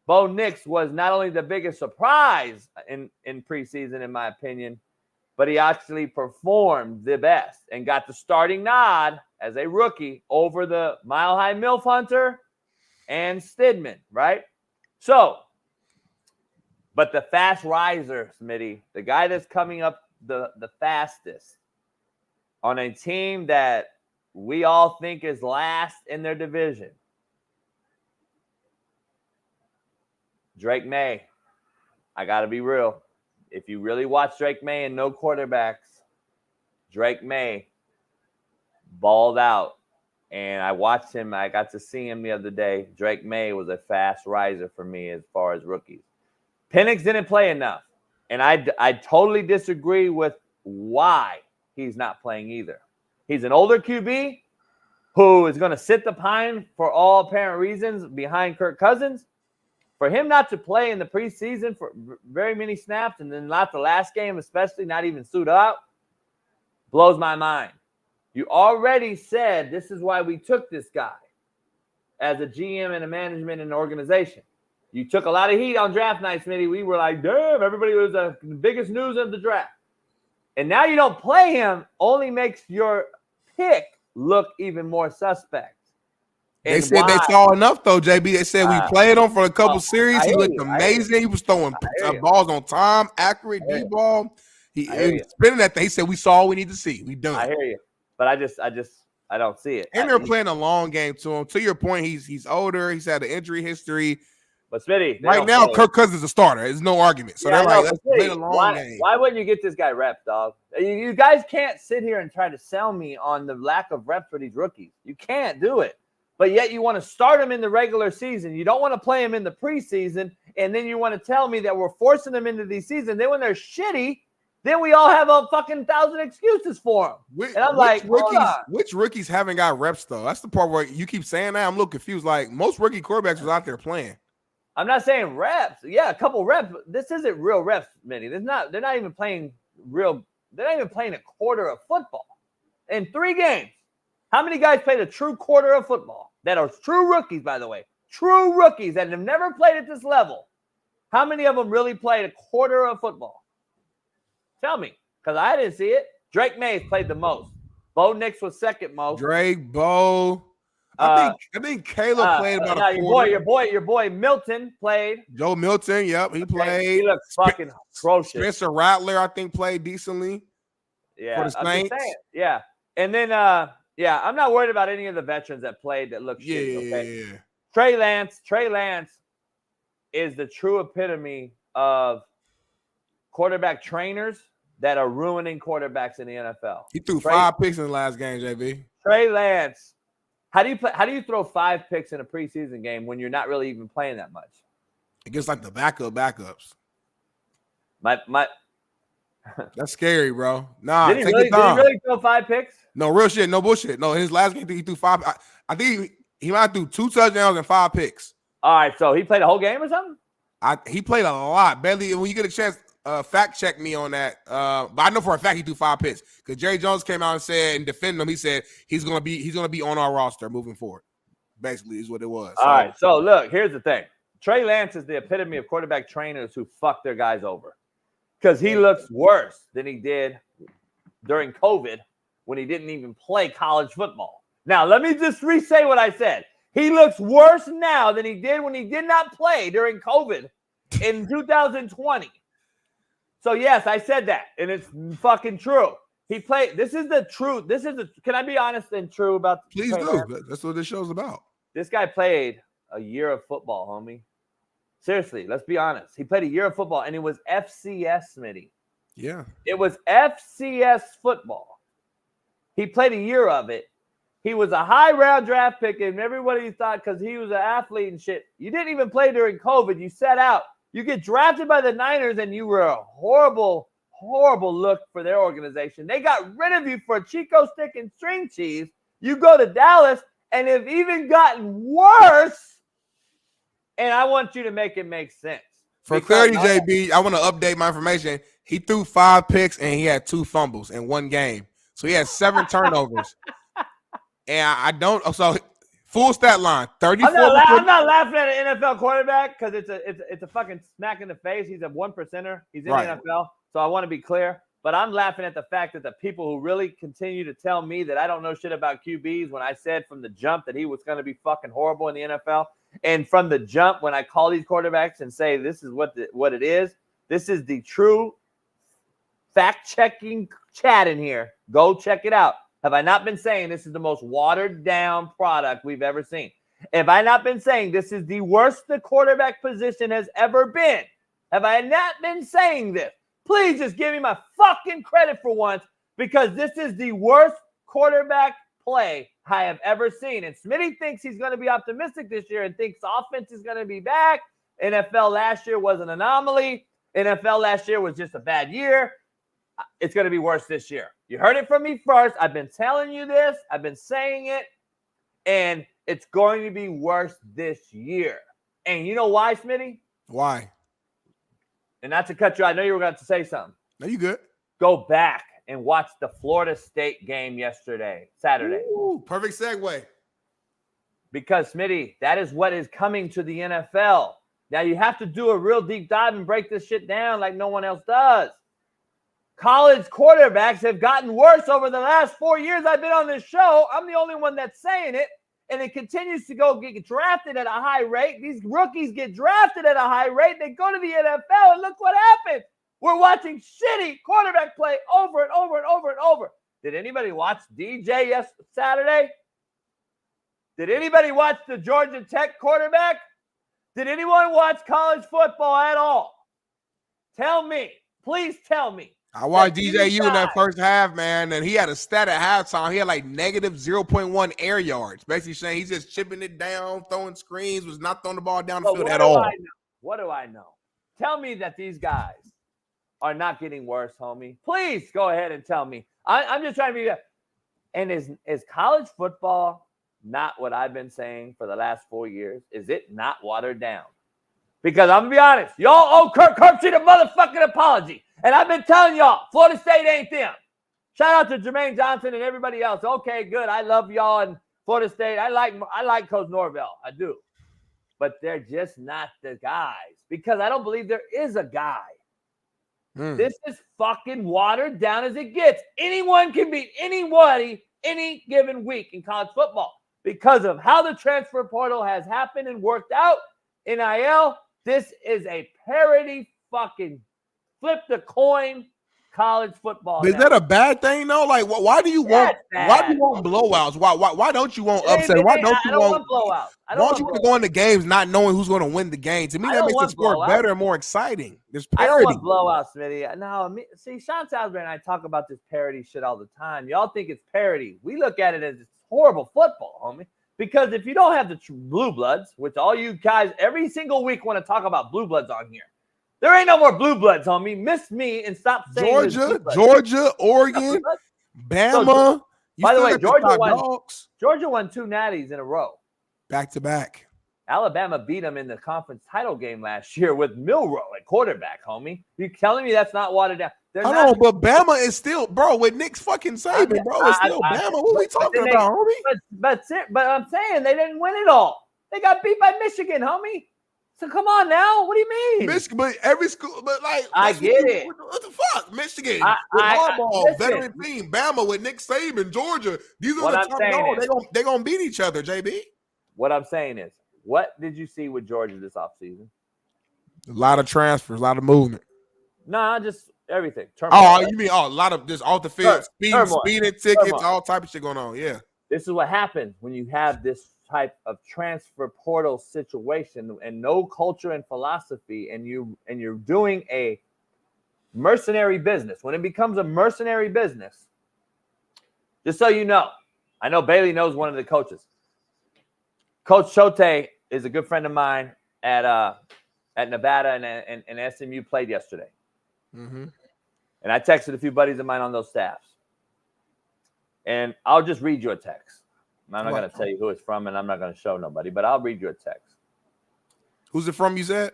Bo Nix was not only the biggest surprise in preseason, in my opinion, but he actually performed the best and got the starting nod as a rookie over the Mile High MILF Hunter and Stidman, right? So, but the fast riser, Smitty, the guy that's coming up the fastest on a team that we all think is last in their division, Drake May. I got to be real. If you really watch Drake May and no quarterbacks, Drake May balled out. And I watched him. I got to see him the other day. Drake May was a fast riser for me as far as rookies. Penix didn't play enough. And I totally disagree with why he's not playing either. He's an older QB who is going to sit the pine for all apparent reasons behind Kirk Cousins. For him not to play in the preseason for very many snaps and then not the last game, especially not even suit up, blows my mind. You already said this is why we took this guy as a GM and a management and organization. You took a lot of heat on draft night, Smitty. We were like, damn, everybody was the biggest news of the draft. And now you don't play him, only makes your pick look even more suspect. They said they saw enough, though, JB. They said we played him for a couple series. He looked amazing. He was throwing balls on time, accurate D-ball. He was spinning that thing. He said we saw all we need to see. We done. I hear you. But I don't see it. And they're playing a long game to him. To your point, he's older. He's had an injury history. But Smitty, right now, Kirk Cousins is a starter. There's no argument. So they're like, let's play the long game. Why wouldn't you get this guy reps, dog? You guys can't sit here and try to sell me on the lack of reps for these rookies. You can't do it. But yet you want to start them in the regular season. You don't want to play them in the preseason. And then you want to tell me that we're forcing them into the season. Then when they're shitty, then we all have a fucking 1,000 excuses for them. And I'm like, which rookies haven't got reps, though? That's the part where you keep saying that. I'm a little confused. Like, most rookie quarterbacks was out there playing. I'm not saying reps. Yeah, a couple reps. But this isn't real reps, Minnie. They're not even playing real. They're not even playing a quarter of football in 3 games. How many guys played a true quarter of football that are true rookies, by the way? True rookies that have never played at this level. How many of them really played a quarter of football? Tell me, because I didn't see it. Drake Mays played the most. Bo Nix was second most. Drake, Bo. I think Caleb played about a quarter. Your boy Milton played. Joe Milton, yep, he played. He looks fucking atrocious. Spencer Rattler, I think, played decently. Yeah, for the Saints. I'm just saying. Yeah, and then I'm not worried about any of the veterans that played that look shitty. Okay? Yeah. Trey Lance is the true epitome of quarterback trainers that are ruining quarterbacks in the NFL. He threw 5 picks in the last game, JB. Trey Lance. How do you throw 5 picks in a preseason game when you're not really even playing that much? Against like the backups. That's scary, bro. Nah, Did he take really, your time. did he really throw 5 picks? No, real shit, no bullshit. No, his last game he threw 5. I think he might have threw 2 touchdowns and 5 picks. All right, so he played a whole game or something? He played a lot. Barely. When you get a chance, fact check me on that. But I know for a fact he threw 5 picks because Jerry Jones came out and said and defended him. He said he's gonna be on our roster moving forward. Basically, is what it was. All right, so look, here's the thing. Trey Lance is the epitome of quarterback trainers who fuck their guys over because he looks worse than he did during COVID when he didn't even play college football. Now, let me just re-say what I said. He looks worse now than he did when he did not play during COVID in 2020. So, yes, I said that, and it's fucking true. He played – this is the truth. Can I be honest and true about – Please do. That's what this show's about. This guy played a year of football, homie. Seriously, let's be honest. He played a year of football, and it was FCS, Smitty. Yeah. It was FCS football. He played a year of it. He was a high-round draft pick, and everybody thought because he was an athlete and shit. You didn't even play during COVID. You sat out. You get drafted by the Niners, and you were a horrible, horrible look for their organization. They got rid of you for a Chico stick and string cheese. You go to Dallas, and have even gotten worse. And I want you to make it make sense. For clarity, JB, I want to update my information. He threw 5 picks, and he had 2 fumbles in one game. So he had 7 turnovers. And I don't. So full stat line: 34. I'm not laughing at an NFL quarterback because it's a fucking smack in the face. He's a 1%er. He's in the NFL, so I want to be clear. But I'm laughing at the fact that the people who really continue to tell me that I don't know shit about QBs when I said from the jump that he was going to be fucking horrible in the NFL, and from the jump when I call these quarterbacks and say this is what it is. This is the true fact-checking chat in here. Go check it out. Have I not been saying this is the most watered-down product we've ever seen? Have I not been saying this is the worst the quarterback position has ever been? Have I not been saying this? Please just give me my fucking credit for once because this is the worst quarterback play I have ever seen. And Smitty thinks he's going to be optimistic this year and thinks offense is going to be back. NFL last year was an anomaly. NFL last year was just a bad year. It's going to be worse this year. You heard it from me first. I've been telling you this. I've been saying it. And it's going to be worse this year. And you know why, Smitty? Why? And not to cut you, I know you were going to say something. No, you good. Go back and watch the Florida State game Saturday. Ooh, perfect segue. Because, Smitty, that is what is coming to the NFL. Now, you have to do a real deep dive and break this shit down like no one else does. College quarterbacks have gotten worse over the last 4 years I've been on this show. I'm the only one that's saying it. And it continues to get drafted at a high rate. These rookies get drafted at a high rate. They go to the NFL, and look what happened. We're watching shitty quarterback play over and over and over and over. Did anybody watch DJ Saturday? Did anybody watch the Georgia Tech quarterback? Did anyone watch college football at all? Tell me. Please tell me. I watched DJU in that first half, man, and he had a stat at halftime. He had like negative 0.1 air yards. Basically saying he's just chipping it down, throwing screens, was not throwing the ball down the field at all. What do I know? Tell me that these guys are not getting worse, homie. Please go ahead and tell me. I'm just trying to be – and is college football not what I've been saying for the last 4 years? Is it not watered down? Because I'm going to be honest. Y'all owe Kirk Herbstreit a motherfucking apology. And I've been telling y'all, Florida State ain't them. Shout out to Jermaine Johnson and everybody else. Okay, good. I love y'all in Florida State. I like Coach Norvell. I do. But they're just not the guys. Because I don't believe there is a guy. This is fucking watered down as it gets. Anyone can beat anybody any given week in college football. Because of how the transfer portal has happened and worked out. NIL, this is a parody fucking flip the coin college football. Is that a bad thing though? Like, why do you want blowouts? Why don't you want upset? Why don't you want blowouts? Why don't you want to go into games not knowing who's going to win the game? To me, that makes the sport better and more exciting. There's parity. I don't want blowouts, Smitty. No, see, Shaun Salisbury and I talk about this parody shit all the time. Y'all think it's parody. We look at it as it's horrible football, homie. Because if you don't have the blue bloods, which all you guys every single week want to talk about blue bloods on here, There ain't no more blue bloods, homie. Miss me and stop saying Georgia, Oregon, Bama. By the way, Georgia won 2 natties in a row. Back to back. Alabama beat them in the conference title game last year with Milroe at quarterback, homie. You telling me that's not watered down? Hold on, but Bama is still, bro, with Nick's fucking Saban, bro. It's still Bama. What are we talking about, homie? But I'm saying they didn't win it all. They got beat by Michigan, homie. So come on now. What do you mean? Michigan, but every school, but like I get it. What the fuck? Michigan with Harbaugh, veteran team. Bama with Nick Saban, Georgia. These are the top dogs. They're gonna beat each other, JB. What I'm saying is, what did you see with Georgia this offseason? A lot of transfers, a lot of movement. Nah, just everything. Turmoil. Oh, you mean a lot of just off the field, speeding tickets, all type of shit going on. Yeah. This is what happens when you have this type of transfer portal situation and no culture and philosophy, and you're doing a mercenary business. When it becomes a mercenary business, just so you know, I know Bailey knows one of the coaches. Coach Chote is a good friend of mine at Nevada, and SMU played yesterday. Mm-hmm. And I texted a few buddies of mine on those staffs. And I'll just read you a text. I'm not going to tell you who it's from, and I'm not going to show nobody, but I'll read you a text. Who's it from, you said?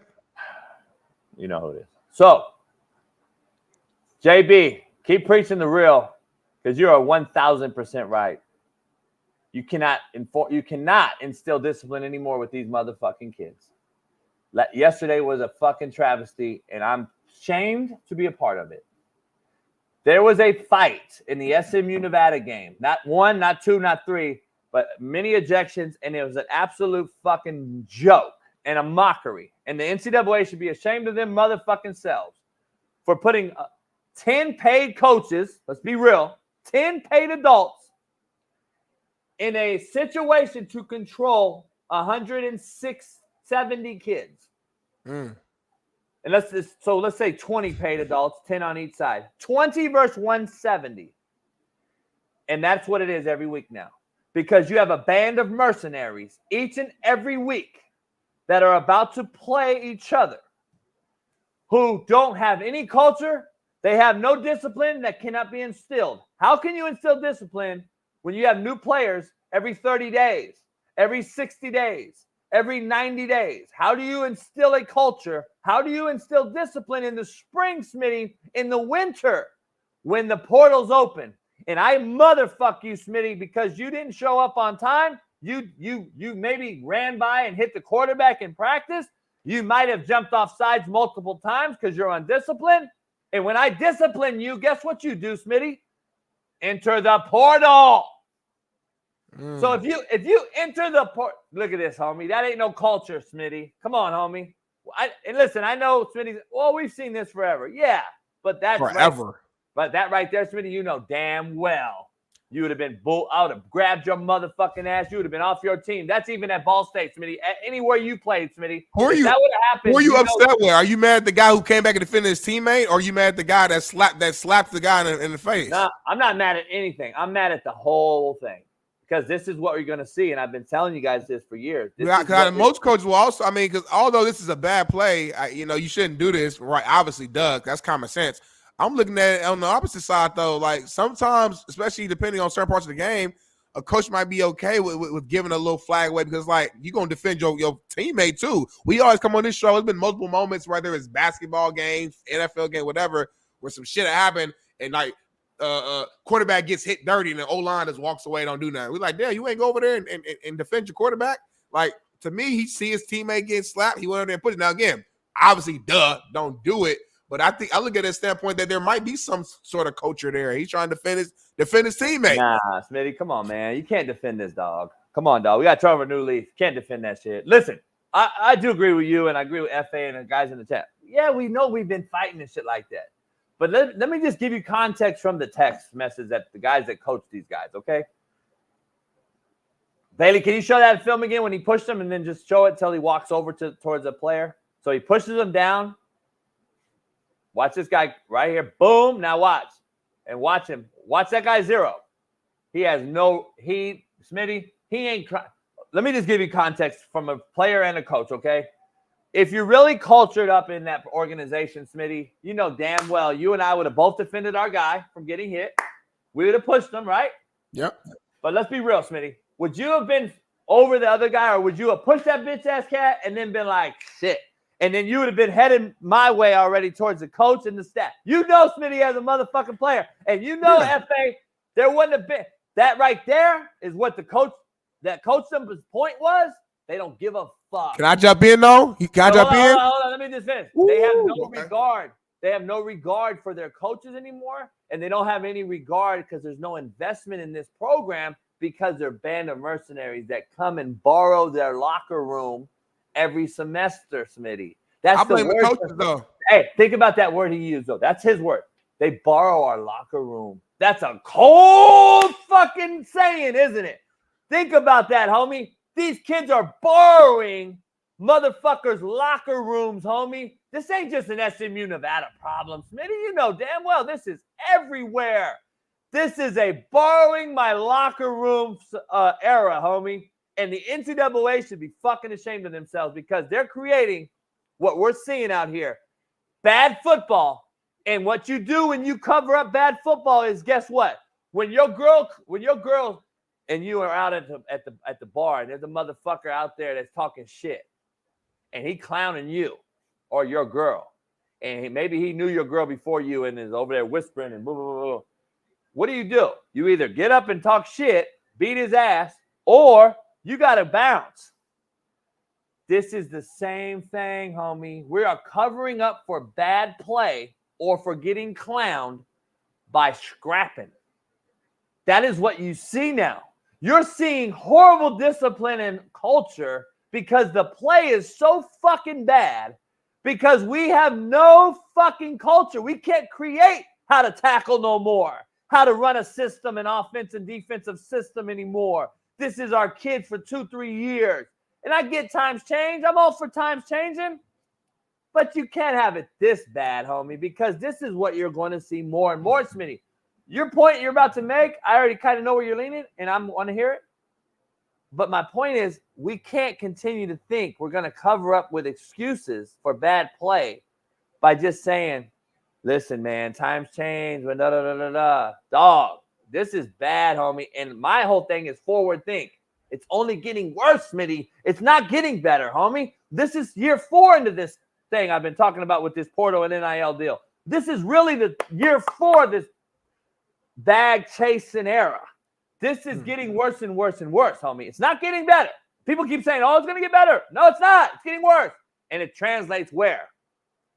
You know who it is. So, JB, keep preaching the real, because you are 1,000% right. You cannot instill discipline anymore with these motherfucking kids. Yesterday was a fucking travesty, and I'm ashamed to be a part of it. There was a fight in the SMU Nevada game. Not one, not two, not three, but many ejections, and it was an absolute fucking joke and a mockery. And the NCAA should be ashamed of them motherfucking selves for putting 10 paid coaches, let's be real, 10 paid adults in a situation to control 170 kids. Mm. And let's say 20 paid adults, 10 on each side. 20 versus 170. And that's what it is every week now. Because you have a band of mercenaries each and every week that are about to play each other, who don't have any culture. They have no discipline that cannot be instilled. How can you instill discipline when you have new players every 30 days, every 60 days, every 90 days? How do you instill a culture? How do you instill discipline in the spring, Smitty, in the winter when the portal's open? And I motherfuck you, Smitty, because you didn't show up on time. You maybe ran by and hit the quarterback in practice. You might have jumped off sides multiple times because you're undisciplined. And when I discipline you, guess what you do, Smitty? Enter the portal. So if you enter the portal, look at this, homie. That ain't no culture, Smitty. Come on, homie. And listen, I know Smitty. Well, we've seen this forever. Yeah, but that's forever. Right. But that right there, Smitty, you know damn well you would have been I would have grabbed your motherfucking ass. You would have been off your team. That's even at Ball State, Smitty. Anywhere you played, Smitty. Who are you? That would have happened. Who are you upset with? Are you mad at the guy who came back and defended his teammate, or are you mad at the guy that slapped the guy in the face? No, I'm not mad at anything. I'm mad at the whole thing. Because this is what we're going to see, and I've been telling you guys this for years. Most coaches will also, because although this is a bad play, you shouldn't do this, right? Obviously, Doug, that's common sense. I'm looking at it on the opposite side, though. Like, sometimes, especially depending on certain parts of the game, a coach might be okay with giving a little flag away because, like, you're going to defend your teammate, too. We always come on this show. There's been multiple moments, whether it's basketball games, NFL game, whatever, where some shit happened, and, like, quarterback gets hit dirty and the O-line just walks away, don't do nothing. We're like, damn, you ain't go over there and defend your quarterback? Like, to me, he see his teammate getting slapped. He went over there and put it. Now, again, obviously, don't do it. But I think I look at that standpoint that there might be some sort of culture there. He's trying to defend his teammate. Nah, Smitty, come on, man. You can't defend this, dog. Come on, dog. We got to turn over a new leaf. Can't defend that shit. Listen, I do agree with you, and I agree with FA and the guys in the chat. Yeah, we know we've been fighting and shit like that. But let me just give you context from the text message that the guys that coach these guys, okay? Bailey, can you show that film again when he pushed him and then just show it till he walks over towards a player? So he pushes him down. Watch this guy right here. Boom. Now watch. And watch him. Watch that guy zero. He has Smitty, he ain't crying. Let me just give you context from a player and a coach, okay? if you're really cultured up in that organization, Smitty, you know damn well you and I would have both defended our guy from getting hit. We would have pushed him, right? Yep. But let's be real, Smitty. Would you have been over the other guy, or would you have pushed that bitch-ass cat and then been like, shit? And then you would have been heading my way already towards the coach and the staff. You know Smitty as a motherfucking player. And you know, FA, there wouldn't have been. That right there is what the coach, that coach Simba's point was. They don't give a fuck. Can I jump in, though? Can I jump in? Hold on. Let me just finish. They have no regard. They have no regard for their coaches anymore. And they don't have any regard because there's no investment in this program because they're a band of mercenaries that come and borrow their locker room every semester, Smitty. That's I blame the the word. coaches, though. Hey, think about that word he used, though. That's his word. They borrow our locker room. That's a cold fucking saying, isn't it? Think about that, homie. These kids are borrowing motherfuckers' locker rooms, homie. This ain't just an SMU Nevada problem, Smitty. You know damn well this is everywhere. This is a borrowing my locker room era, homie. And the NCAA should be fucking ashamed of themselves because they're creating what we're seeing out here. Bad football. And what you do when you cover up bad football is, guess what? When your girl and you are out at the bar and there's a motherfucker out there that's talking shit and he clowning you or your girl, and maybe he knew your girl before you and is over there whispering and blah, blah, blah, blah. What do? You either get up and talk shit, beat his ass, or you got to bounce. This is the same thing, homie. We are covering up for bad play or for getting clowned by scrapping. That is what you see now. You're seeing horrible discipline and culture because the play is so fucking bad because we have no fucking culture. We can't create how to tackle no more, how to run a system, an offense and defensive system anymore. This is our kids for 2-3 years. And I get times change. I'm all for times changing. But you can't have it this bad, homie, because this is what you're going to see more and more, Smitty. Your point you're about to make, I already kind of know where you're leaning, and I want to hear it. But my point is, we can't continue to think we're going to cover up with excuses for bad play by just saying, listen, man, times change, but da-da-da-da-da. Dog, this is bad, homie. And my whole thing is forward think. It's only getting worse, Smitty. It's not getting better, homie. This is year 4 into this thing I've been talking about with this portal and NIL deal. This is really the year 4 of this bag chasing era. This is getting worse and worse and worse, homie. It's not getting better. People keep saying, oh, it's going to get better. No, it's not. It's getting worse. And it translates where?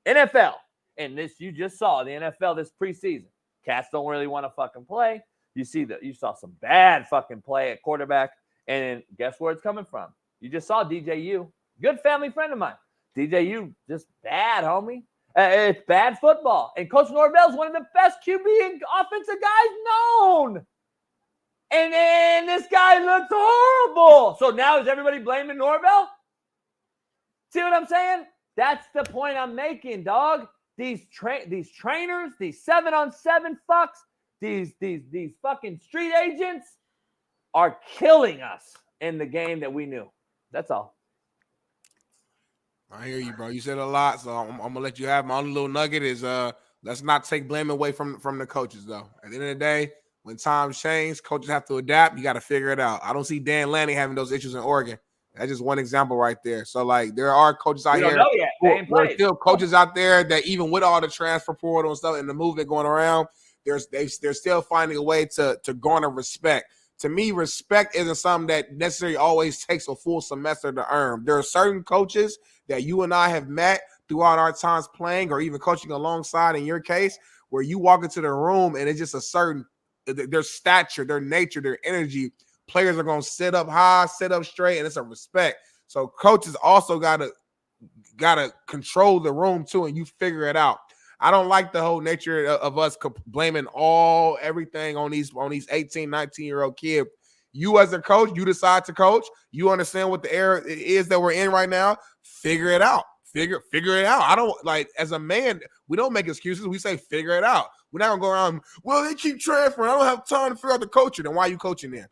NFL. And this, you just saw the NFL this preseason. Cats don't really want to fucking play. You saw some bad fucking play at quarterback. And guess where it's coming from? You just saw DJU. Good family friend of mine. DJU, just bad, homie. It's bad football. And Coach Norvell's one of the best QB and offensive guys known. And then this guy looks horrible. So now is everybody blaming Norvell? See what I'm saying? That's the point I'm making, dog. These trainers, these 7-on-7 fucks, these fucking street agents are killing us in the game that we knew. That's all. I hear you, bro. You said a lot, so I'm gonna let you have my only little nugget is let's not take blame away from the coaches, though. At the end of the day, when times change, coaches have to adapt. You got to figure it out. I don't see Dan Lanning having those issues in Oregon. That's just one example right there. So, like, there are coaches out here. We don't know yet. They ain't There are played. still coaches out there that even with all the transfer portal and stuff and the movement going around, they're still finding a way to garner respect. To me, respect isn't something that necessarily always takes a full semester to earn. There are certain coaches that you and I have met throughout our times playing or even coaching alongside in your case, where you walk into the room and it's just a certain their stature, their nature, their energy. Players are going to sit up high, sit up straight, and it's a respect. So coaches also got to control the room too, and you figure it out. I don't like the whole nature of us blaming everything on these 18, 19-year-old kid. You as a coach, you decide to coach. You understand what the era is that we're in right now. Figure it out. Figure it out. I don't like as a man, we don't make excuses. We say figure it out. We're not gonna go around, well, they keep transferring. I don't have time to figure out the coaching. Then why are you coaching then?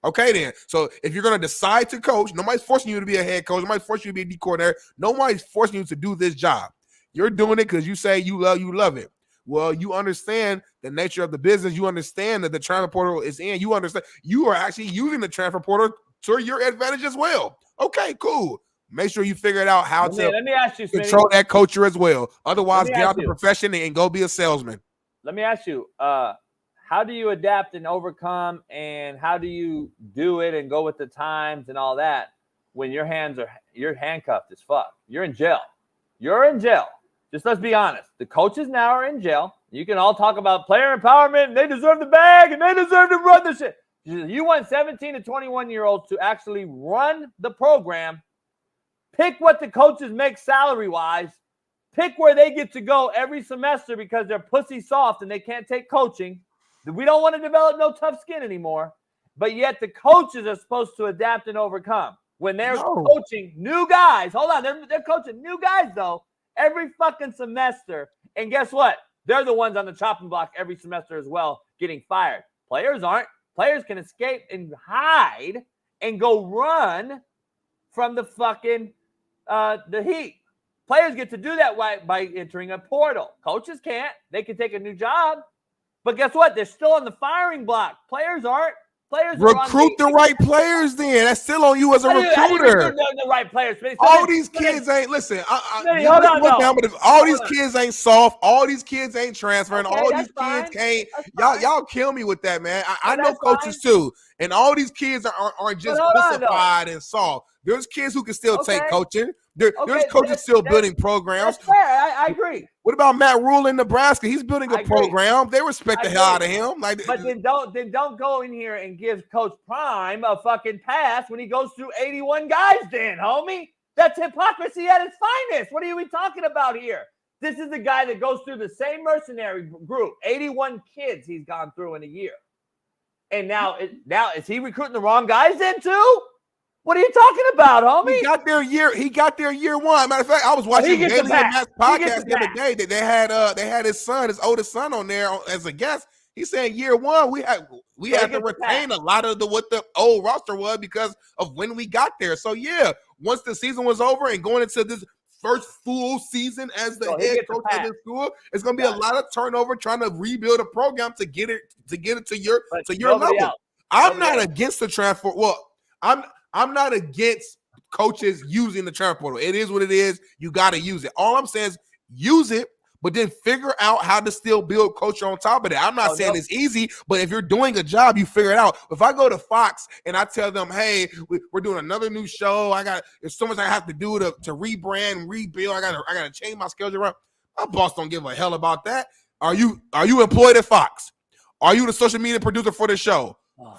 Okay, then. So if you're going to decide to coach, nobody's forcing you to be a head coach. Nobody's forcing you to be a D coordinator. Nobody's forcing you to do this job. You're doing it because you say you love it. Well, you understand the nature of the business. You understand that the transfer portal is in. You understand you are actually using the transfer portal to your advantage as well. Okay, cool. Make sure you figure out how to let me ask you, control Smitty. that culture as well. Otherwise, get out the you. profession and go be a salesman. Let me ask you, how do you adapt and overcome, and how do you do it and go with the times and all that when you're handcuffed as fuck? You're in jail. You're in jail. Just let's be honest. The coaches now are in jail. You can all talk about player empowerment and they deserve the bag and they deserve to run the shit. You want 17 to 21-year-olds to actually run the program. Pick what the coaches make salary-wise. Pick where they get to go every semester because they're pussy soft and they can't take coaching. We don't want to develop no tough skin anymore. But yet the coaches are supposed to adapt and overcome. When they're coaching new guys, hold on, they're coaching new guys, though, every fucking semester. And guess what? They're the ones on the chopping block every semester as well, getting fired. Players aren't. Players can escape and hide and go run from the fucking the heat. Players get to do that by entering a portal. Coaches can't. They can take a new job. But guess what? They're still on the firing block. Players aren't. Players recruit the right players. Then that's still on you as a recruiter. The right players. All these kids ain't listen. All these kids ain't soft. All these kids ain't transferring. All these kids can't. Y'all kill me with that, man. I know coaches too, and all these kids aren't just pussified and soft. There's kids who can still take coaching. There's coaches still building programs. That's fair. I agree. What about Matt Rule in Nebraska? He's building a program. They respect the hell out of him. But then don't go in here and give Coach Prime a fucking pass when he goes through 81 guys. Then, homie, that's hypocrisy at its finest. What are we talking about here? This is the guy that goes through the same mercenary group, 81 kids he's gone through in a year, and now is he recruiting the wrong guys then too? What are you talking about, homie? He got their year one. Matter of fact, I was watching Bailey and Matt's podcast the other day. That they had his oldest son on there as a guest. He's saying year one we had to retain a lot of what the old roster was because of when we got there. So yeah, once the season was over and going into this first full season as the head coach of the school, it's going to be a lot of turnover trying to rebuild a program to get it to your level. I'm not against the transfer. Well, I'm not against coaches using the transfer portal. It is what it is. You got to use it. All I'm saying is use it, but then figure out how to still build culture on top of that. I'm not saying it's easy, but if you're doing a job, you figure it out. If I go to Fox and I tell them, hey, we're doing another new show. There's so much I have to do to rebrand and rebuild. I gotta change my schedule around. My boss don't give a hell about that. Are you employed at Fox? Are you the social media producer for the show?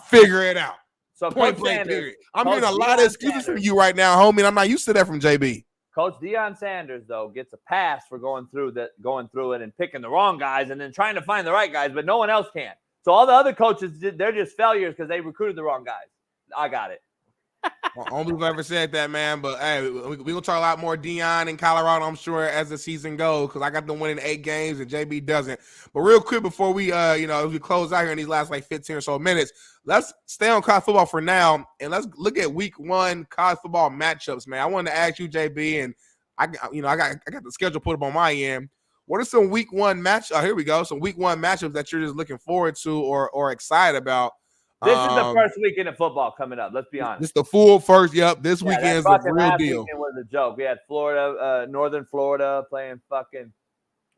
Figure it out. So point blank, period. I'm hearing a lot of excuses from you right now, homie, and I'm not used to that from JB. Coach Deion Sanders, though, gets a pass for going through it and picking the wrong guys and then trying to find the right guys, but no one else can. So all the other coaches, they're just failures because they recruited the wrong guys. I got it. Only I've ever said that, man. But hey, we're gonna talk a lot more Deion in Colorado, I'm sure, as the season goes, because I got them winning 8 games and JB doesn't. But real quick before we as we close out here in these last 15 or so minutes, let's stay on college football for now and let's look at week 1 college football matchups, man. I wanted to ask you, JB, and I got the schedule put up on my end. What are some week 1 here we go. Some week 1 matchups that you're just looking forward to or excited about. This is the first weekend of football coming up. Let's be honest. This is the full first. Yep, this weekend is the real deal. Weekend was a joke. We had Florida, Northern Florida playing fucking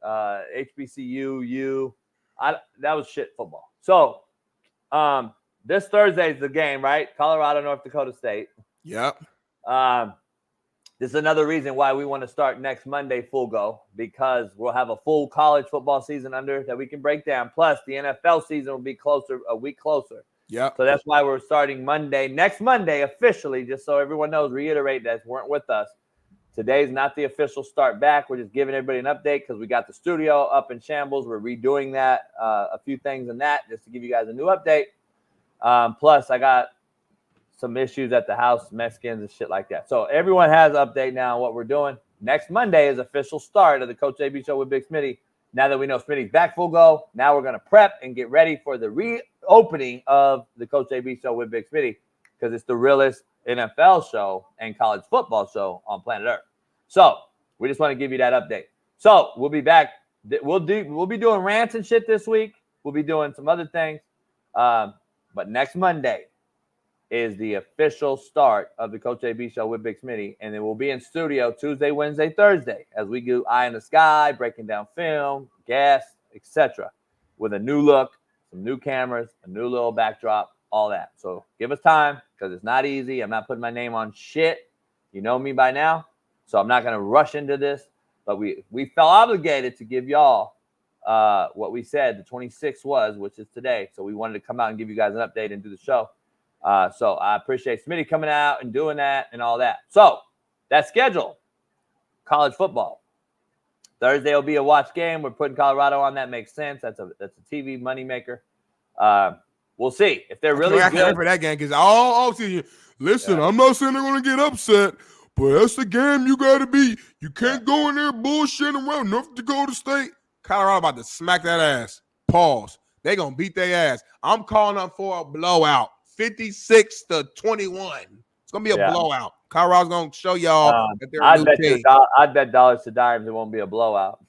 HBCU. That was shit football. So, this Thursday is the game, right? Colorado, North Dakota State. Yep. This is another reason why we want to start next Monday full go, because we'll have a full college football season under that we can break down. Plus, the NFL season will be a week closer. Yeah. So that's why we're starting next Monday officially, just so everyone knows, reiterate that weren't with us. Today's not the official start back. We're just giving everybody an update because we got the studio up in shambles. We're redoing that, a few things in that, just to give you guys a new update. Plus, I got some issues at the house, Mexicans and shit like that. So everyone has an update now on what we're doing. Next Monday is official start of the Coach AB Show with Big Smitty. Now that we know Smitty's back full go, now we're going to prep and get ready for the opening of the Coach AB show with Big Smitty, because it's the realest NFL show and college football show on planet Earth. So we just want to give you that update. So we'll be back. We'll be doing rants and shit this week. We'll be doing some other things. But next Monday is the official start of the Coach AB show with Big Smitty. And then we'll be in studio Tuesday, Wednesday, Thursday as we do Eye in the Sky, breaking down film, guests, etc. with a new look, some new cameras, a new little backdrop, all that. So give us time, because it's not easy. I'm not putting my name on shit. You know me by now. So I'm not going to rush into this. But we felt obligated to give y'all what we said the 26th was, which is today. So we wanted to come out and give you guys an update and do the show. So I appreciate Smitty coming out and doing that and all that. So that schedule, college football. Thursday will be a watch game. We're putting Colorado on. That makes sense. That's a TV moneymaker. We'll see if they're really good for that game, because listen, I'm not saying they're going to get upset, but that's the game you got to be. You can't go in there bullshitting around North Dakota State. Colorado about to smack that ass. Pause. They going to beat their ass. I'm calling up for a blowout, 56-21. It's going to be a blowout. Colorado's going to show y'all that they're a new team. I'd bet dollars to dimes it won't be a blowout.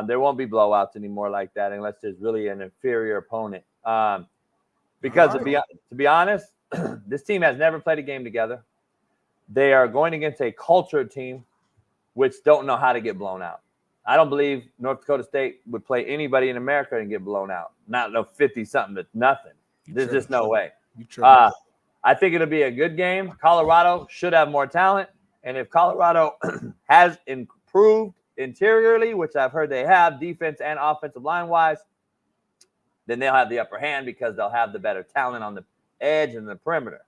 There won't be blowouts anymore like that unless there's really an inferior opponent. Because to be honest, this team has never played a game together. They are going against a cultured team which don't know how to get blown out. I don't believe North Dakota State would play anybody in America and get blown out. Not no 50-something, but nothing. There's just no way. I think it'll be a good game. Colorado should have more talent. And if Colorado has improved interiorly, which I've heard they have, defense and offensive line-wise, then they'll have the upper hand because they'll have the better talent on the edge and the perimeter.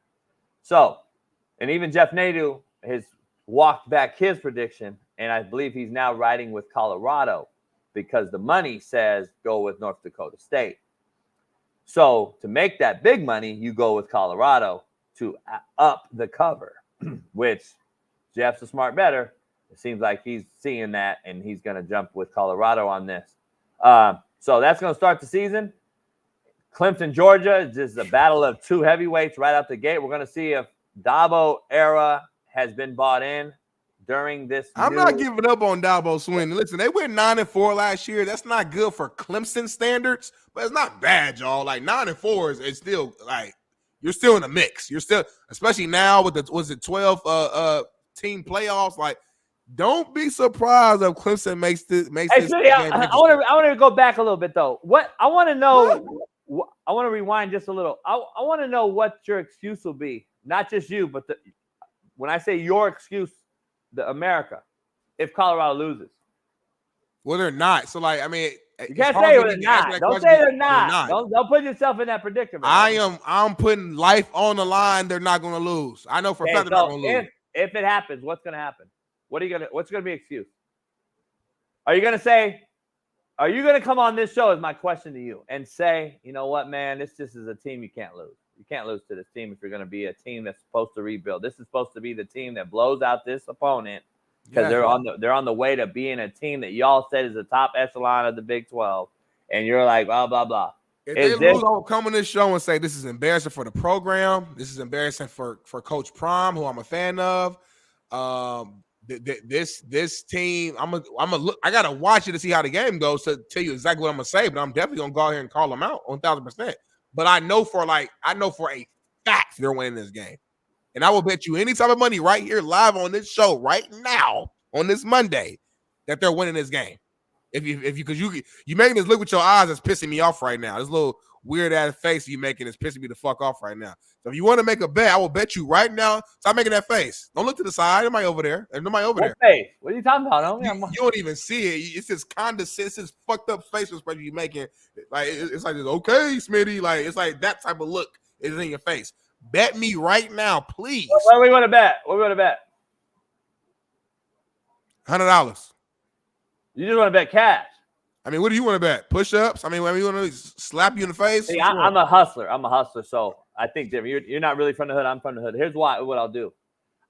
So, and even Jeff Nadu has walked back his prediction, and I believe he's now riding with Colorado because the money says go with North Dakota State. So to make that big money, you go with Colorado to up the cover, which Jeff's a smart bettor. It seems like he's seeing that, and he's going to jump with Colorado on this. So that's going to start the season. Clemson, Georgia is just a battle of two heavyweights right out the gate. We're going to see if Dabo era has been bought in during this. I'm not giving up on Dabo Sweeney. Listen, they went 9-4 last year. That's not good for Clemson standards, but it's not bad, y'all. Like 9-4 is still like you're still in the mix. You're still, especially now with the 12 team playoffs. Like, don't be surprised if Clemson makes this. I want to go back a little bit though. What I want to know. I want to rewind just a little. I want to know what your excuse will be. Not just you, but when I say your excuse, the America, if Colorado loses. Well, they're not. So, like, I mean, you can't say they're not. Don't say they're not. Don't put yourself in that predicament. I'm putting life on the line. They're not going to lose. I know for a fact they're not going to lose. If it happens, what's going to happen? What's going to be excuse? Are you going to come on this show is my question to you and say, you know what, man, this just is a team you can't lose. You can't lose to this team if you're going to be a team that's supposed to rebuild. This is supposed to be the team that blows out this opponent because they're on the way to being a team that y'all said is the top echelon of the Big 12. And you're like, blah, blah, blah. If they lose, I'll come on this show and say this is embarrassing for the program. This is embarrassing for Coach Prime, who I'm a fan of. This team, I'm gonna look. I gotta watch it to see how the game goes to tell you exactly what I'm gonna say. But I'm definitely gonna go out here and call them out 1,000%. But I know for a fact they're winning this game, and I will bet you any type of money right here live on this show right now on this Monday that they're winning this game. If you because you making this look with your eyes is pissing me off right now. This little weird ass face you making is pissing me the fuck off right now. So if you want to make a bet, I will bet you right now. Stop making that face. Don't look to the side. Nobody over there. There's nobody over there. Face? What are you talking about? You don't even see it. It's this condescending, it's this fucked up face expression you making. Like it's like this. Okay, Smitty. Like it's like that type of look is in your face. Bet me right now, please. What do we want to bet? What do we want to bet? $100. You just want to bet cash. I mean, what do you want to bet? Push-ups? I mean, you want to slap you in the face? See, I'm a hustler. So I think different. You're not really from the hood. I'm from the hood. Here's what I'll do.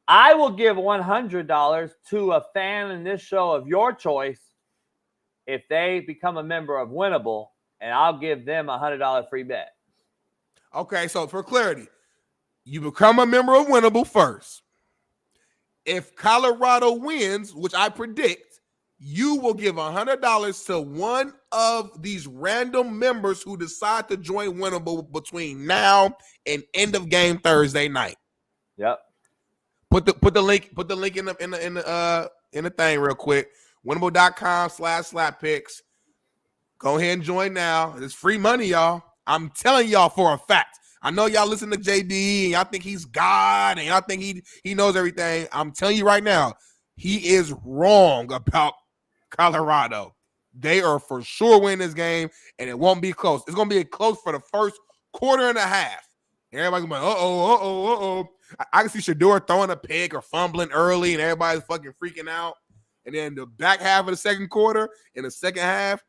I will give $100 to a fan in this show of your choice if they become a member of Winnable, and I'll give them $100 free bet. Okay, so for clarity, you become a member of Winnable first. If Colorado wins, which I predict, you will give $100 to one of these random members who decide to join Winnable between now and end of game Thursday night. Yep. Put the link in the thing real quick. Winnable.com/slap-picks. Go ahead and join now. It's free money, y'all. I'm telling y'all for a fact. I know y'all listen to JB and y'all think he's God and y'all think he knows everything. I'm telling you right now, he is wrong about Colorado. They are for sure winning this game, and it won't be close. It's going to be close for the first quarter and a half. Everybody's going to be like, uh-oh. I can see Shador throwing a pick or fumbling early, and everybody's fucking freaking out. And then the back half of the second quarter, in the second half,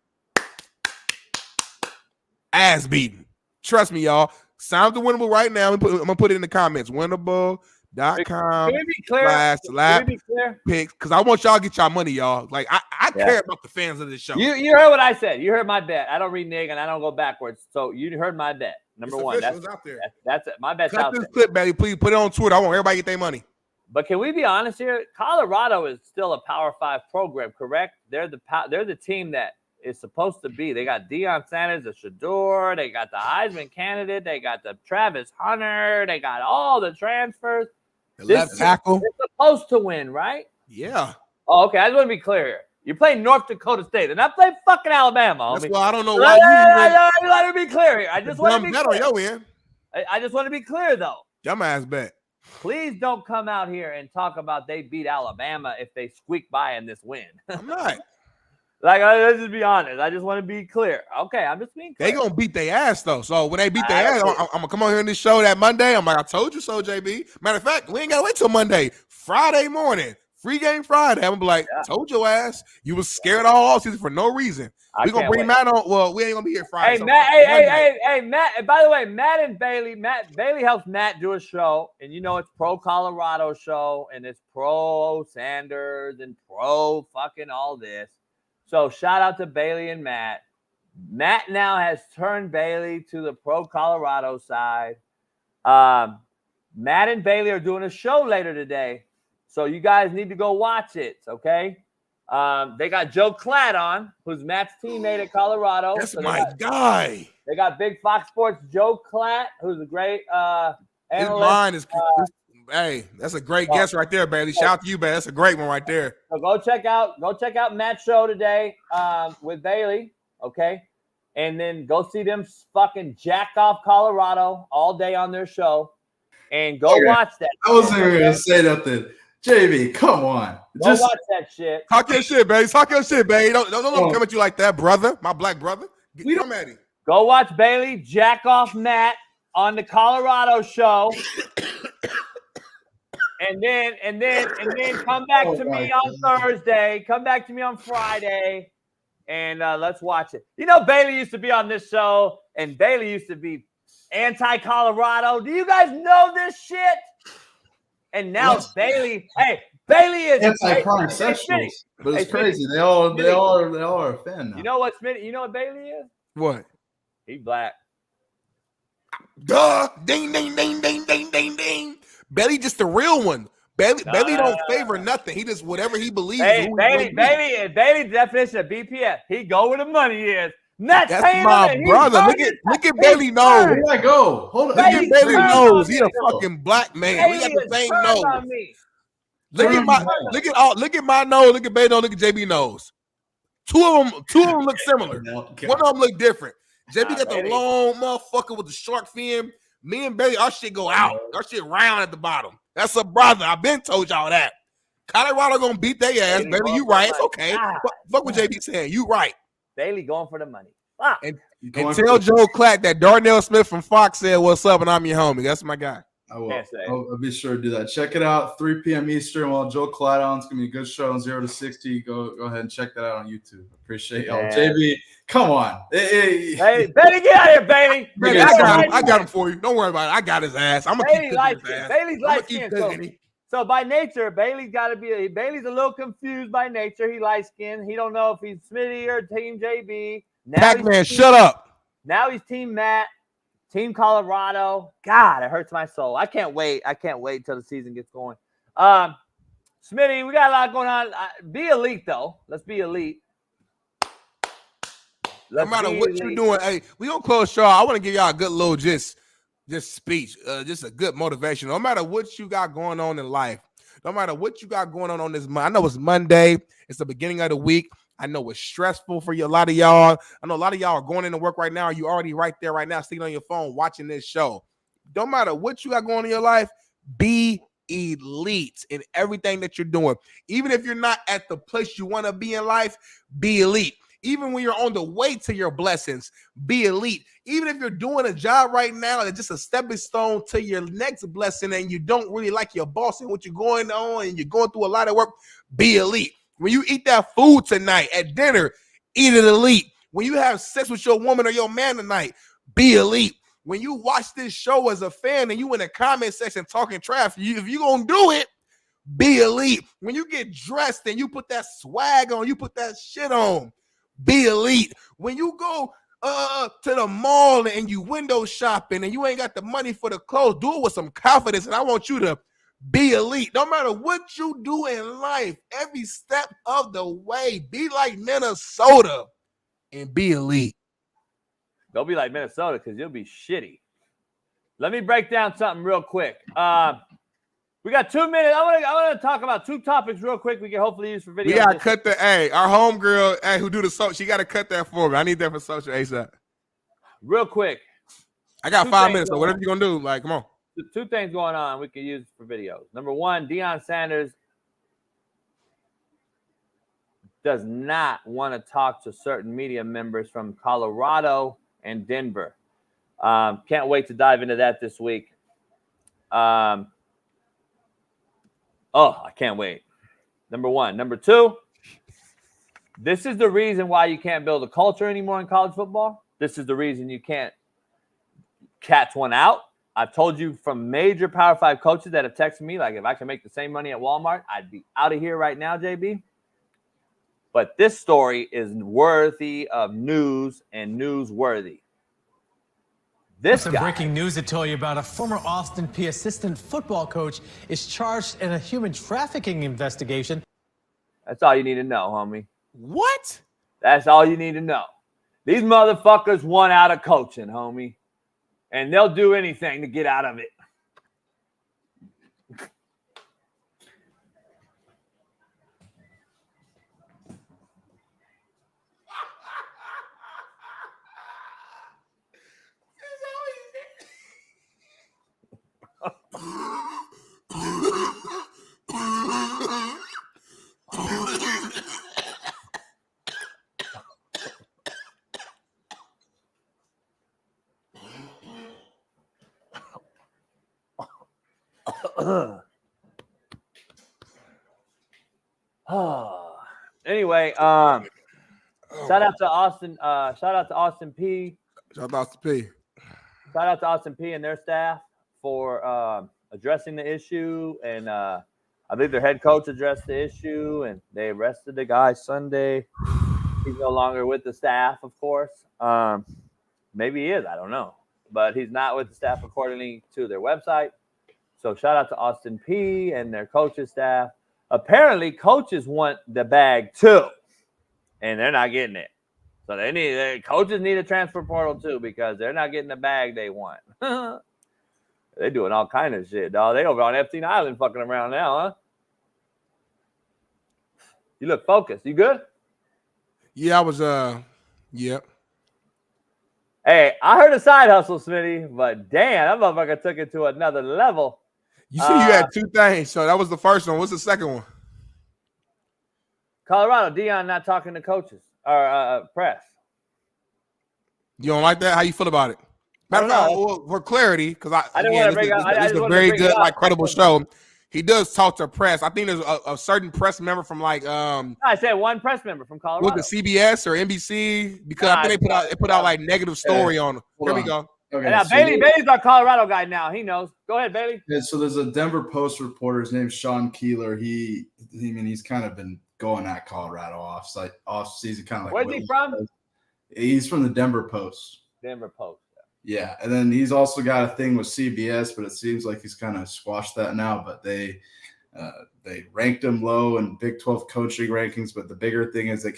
ass beating. Trust me, y'all. Sign up to Winnable right now. I'm going to put it in the comments. Winnable.com/slap-picks, because I want y'all to get y'all money, y'all. Like, I care about the fans of this show. You heard what I said. You heard my bet. I don't renege and I don't go backwards. So you heard my bet. Number one. That's out there. That's it. My bet's out there. Cut this clip, baby. Please put it on Twitter. I want everybody to get their money. But can we be honest here? Colorado is still a Power 5 program, correct? They're the team that is supposed to be. They got Deion Sanders, the Shador. They got the Heisman candidate. They got the Travis Hunter. They got all the transfers. The left tackle. They're supposed to win, right? Yeah. Oh, okay. I just want to be clear here. You're playing North Dakota State. They're not playing fucking Alabama, homie. That's why I don't know why you let me be clear here. I just want to be clear. On your end. I just want to be clear, though. Dumbass bet. Please don't come out here and talk about they beat Alabama if they squeak by in this win. I'm not. Like, let's just be honest. I just want to be clear. Okay, I'm just being clear. They going to beat their ass, though. So when they beat their ass, I'm going to come on here on this show that Monday. I'm like, I told you so, JB. Matter of fact, we ain't got to wait till Monday. Friday morning. Free game Friday. I'm going to be like, told your ass. You was scared all season for no reason. We're going to bring Matt on. Well, we ain't going to be here Friday. Hey, so Matt. Hey, Matt. And by the way, Matt and Bailey. Bailey helps Matt do a show. And you know it's pro Colorado show. And it's pro Sanders and pro fucking all this. So shout out to Bailey and Matt. Matt now has turned Bailey to the pro Colorado side. Matt and Bailey are doing a show later today. So you guys need to go watch it, okay? They got Joe Klatt on, who's Matt's teammate at Colorado. That's my guy. They got Big Fox Sports Joe Klatt, who's a great analyst. His mind is hey, that's a great guess right there, Bailey. Shout out to you, man. That's a great one right there. So go check out Matt's show today with Bailey, okay? And then go see them fucking jack off Colorado all day on their show. And go watch that. I wasn't even going to say nothing. JB, come on. Just watch that shit. Talk your shit, baby. Talk your shit, baby. Don't come at you like that, brother. My black brother. Come at him. Go watch Bailey jack off Matt on the Colorado show. And then come back to me on Thursday. Come back to me on Friday. And let's watch it. You know, Bailey used to be on this show, and Bailey used to be anti-Colorado. Do you guys know this shit? And now Bailey is anti-crime sexuals. But it's crazy. They all are a fan now. You know what, Smitty? You know what Bailey is? What? He black. Duh. Ding, ding, ding, ding, ding, ding, ding. Bailey just the real one. Bailey don't favor nothing. He just whatever he believes. Bailey's definition of BPS. He go where the money is. That's my brother. Look at Bailey nose. Where did I go? Hold on. Look at Bailey nose. He a fucking black man. We got the same nose. Look at my nose. Look at Bailey nose. Look at JB nose. Two of them look similar. One of them look different. JB got the long motherfucker with the shark fin. Me and Bailey, our shit go out. Our shit round at the bottom. That's a brother. I've been told y'all that. Colorado gonna beat their ass. Bailey, you right. It's okay. Fuck what JB saying. You right. Bailey going for the money. Wow. And tell Joe Klatt that Darnell Smith from Fox said, "What's up?" and I'm your homie. That's my guy. I will. I'll be sure to do that. Check it out, 3 p.m. Eastern while Joe Klatt on. It's gonna be a good show on 0 to 60. Go ahead and check that out on YouTube. Appreciate y'all. JB, come on. Hey, Bailey, get out of here, Bailey. I got him for you. Don't worry about it. I got his ass. I'm gonna keep his ass. Bailey's light skinned. So by nature, Bailey's got to be. Bailey's a little confused by nature. He light skinned. He don't know if he's Smitty or Team JB. Pac-Man, shut up. Now he's Team Matt. Team Colorado. God, it hurts my soul. I can't wait. I can't wait until the season gets going. Smitty, we got a lot going on. Be elite, though. Let's be elite. No matter what you're doing, hey, we gonna close show. I want to give y'all a good little just speech, just a good motivation. No matter what you got going on in life, no matter what you got going on this month. I know it's Monday. It's the beginning of the week. I know it's stressful for you, a lot of y'all. I know a lot of y'all are going into work right now. You're already right there right now, sitting on your phone watching this show. Don't matter what you got going on in your life, be elite in everything that you're doing. Even if you're not at the place you want to be in life, be elite. Even when you're on the way to your blessings, be elite. Even if you're doing a job right now that's just a stepping stone to your next blessing and you don't really like your boss and what you're going on and you're going through a lot of work, be elite. When you eat that food tonight at dinner, eat it elite. When you have sex with your woman or your man tonight, be elite. When you watch this show as a fan and you in the comment section talking trash, if you're going to do it, be elite. When you get dressed and you put that swag on, you put that shit on, be elite. When you go to the mall and you window shopping and you ain't got the money for the clothes, do it with some confidence. And I want you to be elite. No matter what you do in life, every step of the way, be like Minnesota and be elite. Don't be like Minnesota because you'll be shitty. Let me break down something real quick. We got 2 minutes. I want to talk about 2 topics real quick. We can hopefully use for video. We got to cut the, our homegirl, who do the social, she got to cut that for me. I need that for social ASAP. Real quick. I got 5 minutes, so whatever you're going to do, like, come on. 2 things going on we can use for videos. Number one, Deion Sanders does not want to talk to certain media members from Colorado and Denver. Can't wait to dive into that this week. I can't wait. Number one. Number two, this is the reason why you can't build a culture anymore in college football. This is the reason you can't catch one out. I've told you from major Power 5 coaches that have texted me, like, if I can make the same money at Walmart, I'd be out of here right now, JB. But this story is worthy of news and newsworthy. This Some guy, breaking news to tell you about. A former Austin P assistant football coach is charged in a human trafficking investigation. That's all you need to know, homie. What? That's all you need to know. These motherfuckers want out of coaching, homie. And they'll do anything to get out of it. Anyway, shout out to Austin. Shout out to Austin P. Shout out to P. Shout out to Austin P and their staff for addressing the issue. And I believe their head coach addressed the issue, and they arrested the guy Sunday. He's no longer with the staff, of course. Maybe he is. I don't know. But he's not with the staff accordingly to their website. So shout out to Austin P and their coaching staff. Apparently, coaches want the bag too, and they're not getting it. So coaches need a transfer portal too because they're not getting the bag they want. They're doing all kind of shit, dog. They over on Epstein Island fucking around now, huh? You look focused. You good? Yeah, I was. Yep. Hey, I heard a side hustle, Smitty, but damn, that motherfucker took it to another level. You see, you had 2 things, so that was the first one. What's the second one? Colorado, Deion not talking to coaches or press. You don't like that? How you feel about it? Matter of fact, for clarity, because I didn't want to bring up. This is a very good, credible show. He does talk to press. I think there's a certain press member from like I said one press member from Colorado. Was it CBS or NBC? Because I think they put out like negative story on him. Here we go. Okay, and now so Bailey's our Colorado guy now. He knows. Go ahead, Bailey. Yeah, so there's a Denver Post reporter. His name's Shaun. He's kind of been going at Colorado off season, kind of like. Where's he from? He's from the Denver Post. Denver Post. Yeah, and then he's also got a thing with CBS, but it seems like he's kind of squashed that now. But they ranked him low in Big 12 coaching rankings. But the bigger thing is they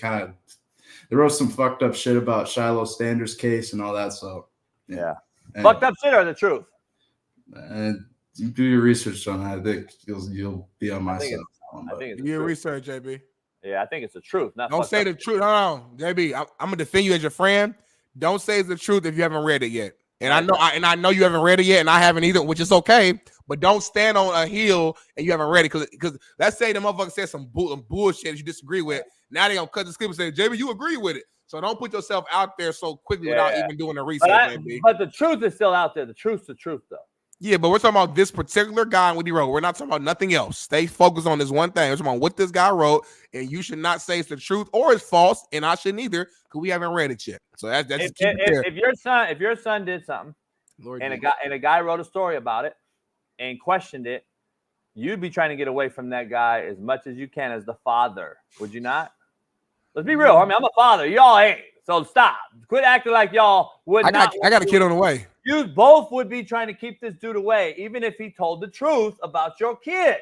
wrote some fucked up shit about Shiloh Stander's case and all that. So yeah. Anyway. Fucked up shit or the truth? And you do your research on that. I think you'll be on my side. I think it's do your research, JB. Yeah, I think it's the truth. Don't say the truth. Hold on, JB. I'm gonna defend you as your friend. Don't say it's the truth if you haven't read it yet. And I know you haven't read it yet, and I haven't either, which is okay. But don't stand on a hill and you haven't read it, because let's say the motherfucker said some bullshit that you disagree with. Now they gonna cut the script and say, JB, you agree with it. So don't put yourself out there so quickly without even doing the research, JB. But the truth is still out there. The truth's the truth, though. Yeah, but we're talking about this particular guy and what he wrote. We're not talking about nothing else. Stay focused on this one thing. We're talking about what this guy wrote, and you should not say it's the truth or it's false, and I shouldn't either, because we haven't read it yet. So that's if your son did something, Lord, and a guy wrote a story about it and questioned it, you'd be trying to get away from that guy as much as you can as the father, would you not? Let's be real. I mean, I'm a father. Y'all ain't. So stop. Quit acting like y'all would not. I got a kid on the way. You both would be trying to keep this dude away, even if he told the truth about your kid.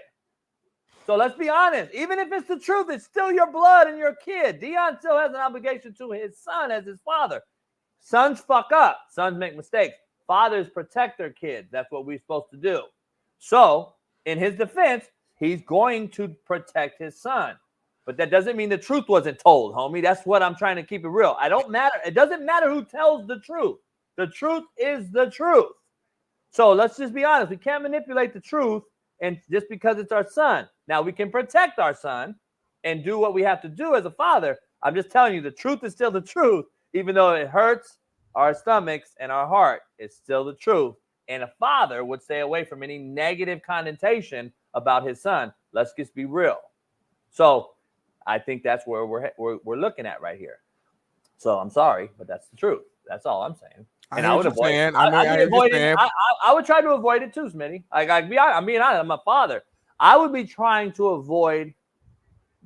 So let's be honest. Even if it's the truth, it's still your blood and your kid. Dion still has an obligation to his son as his father. Sons fuck up. Sons make mistakes. Fathers protect their kids. That's what we're supposed to do. So, in his defense, he's going to protect his son. But that doesn't mean the truth wasn't told, homie. That's what I'm trying to keep it real. It doesn't matter who tells the truth. The truth is the truth. So let's just be honest. We can't manipulate the truth, and just because it's our son. Now, we can protect our son and do what we have to do as a father. I'm just telling you, the truth is still the truth, even though it hurts our stomachs and our heart. It's still the truth. And a father would stay away from any negative connotation about his son. Let's just be real. So I think that's where we're looking at right here. So I'm sorry, but that's the truth. That's all I'm saying. And I would avoid it. I would try to avoid it too, Smitty. I'm a father. I would be trying to avoid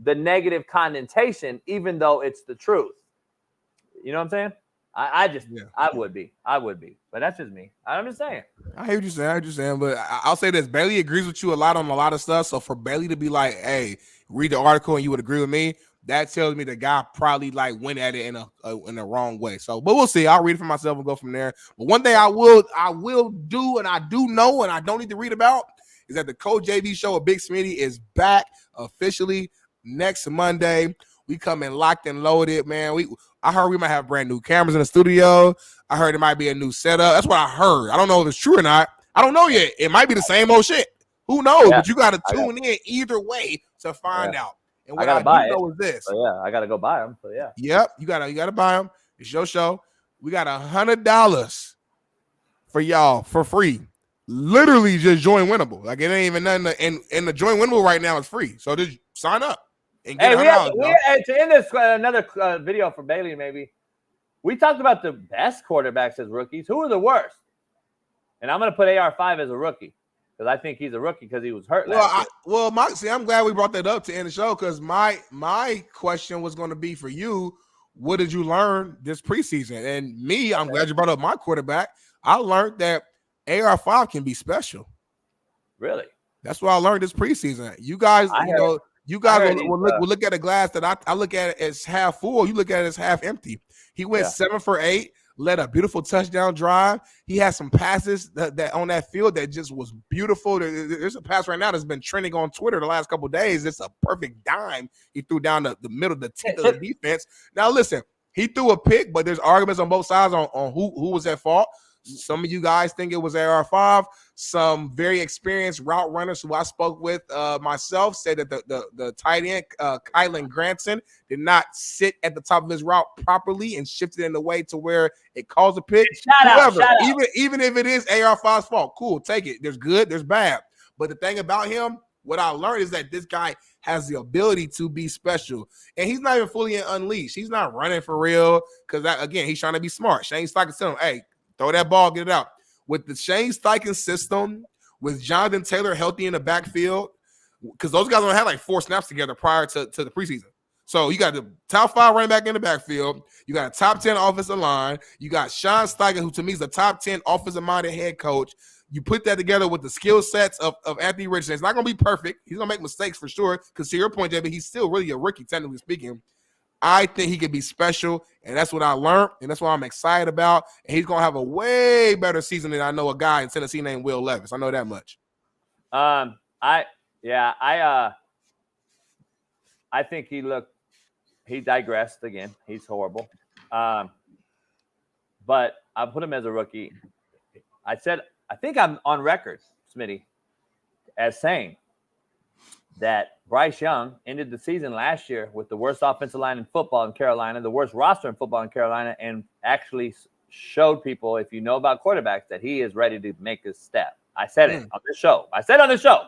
the negative connotation, even though it's the truth. You know what I'm saying? I would be. But that's just me. I'm just saying. I hear what you're saying. But I'll say this. Bailey agrees with you a lot on a lot of stuff. So for Bailey to be like, hey, read the article and you would agree with me, that tells me the guy probably went at it in a wrong way. So, but we'll see. I'll read it for myself and go from there. But one thing I will do, and I do know, and I don't need to read about, is that the Coach JB show with Big Smitty is back officially next Monday. We come in locked and loaded, man. I heard we might have brand new cameras in the studio. I heard it might be a new setup. That's what I heard. I don't know if it's true or not. I don't know yet. It might be the same old shit. Who knows? Yeah, but you got to tune in either way to find out. And what I do know is this. I got to go buy them. So yeah. Yep, you gotta buy them. It's your show. We got $100 for y'all for free. Literally just join Winnable. Like it ain't even nothing. And the join Winnable right now is free. So just sign up. And get to end this another video for Bailey, maybe we talked about the best quarterbacks as rookies. Who are the worst? And I'm going to put AR5 as a rookie because I think he's a rookie because he was hurt last year. I'm glad we brought that up to end the show because my question was going to be for you. What did you learn this preseason? And me, I'm glad you brought up my quarterback. I learned that AR5 can be special. Really? That's what I learned this preseason. You guys, you guys will look at a glass that I look at it as half full. You look at it as half empty. He went 7 for 8, led a beautiful touchdown drive. He had some passes that on that field that just was beautiful. There's a pass right now that's been trending on Twitter the last couple of days. It's a perfect dime he threw down the middle, the teeth of the defense. Now, listen, he threw a pick, but there's arguments on both sides on who was at fault. Some of you guys think it was AR5. Some very experienced route runners who I spoke with myself said that the tight end, Keynan Granson, did not sit at the top of his route properly and shifted in the way to where it caused a pick. Even if it is AR5's fault, cool, take it. There's good, there's bad. But the thing about him, what I learned is that this guy has the ability to be special. And he's not even fully unleashed. He's not running for real because, again, he's trying to be smart. Shane Steichen said, hey, throw that ball, get it out. With the Shane Steichen system, with Jonathan Taylor healthy in the backfield, because those guys only had 4 snaps together prior to the preseason. So you got the top 5 running back in the backfield. You got a top 10 offensive line. You got Shaun Steichen, who to me is the top 10 offensive-minded head coach. You put that together with the skill sets of Anthony Richardson. It's not going to be perfect. He's going to make mistakes for sure. Because to your point, JB, he's still really a rookie, technically speaking. I think he could be special, and that's what I learned, and that's what I'm excited about. And he's going to have a way better season than I know a guy in Tennessee named Will Levis. I know that much. I think he digressed again. He's horrible. But I put him as a rookie. I think I'm on record, Smitty, as saying that Bryce Young ended the season last year with the worst offensive line in football in Carolina, the worst roster in football in Carolina, and actually showed people, if you know about quarterbacks, that he is ready to make this step. I said it on this show.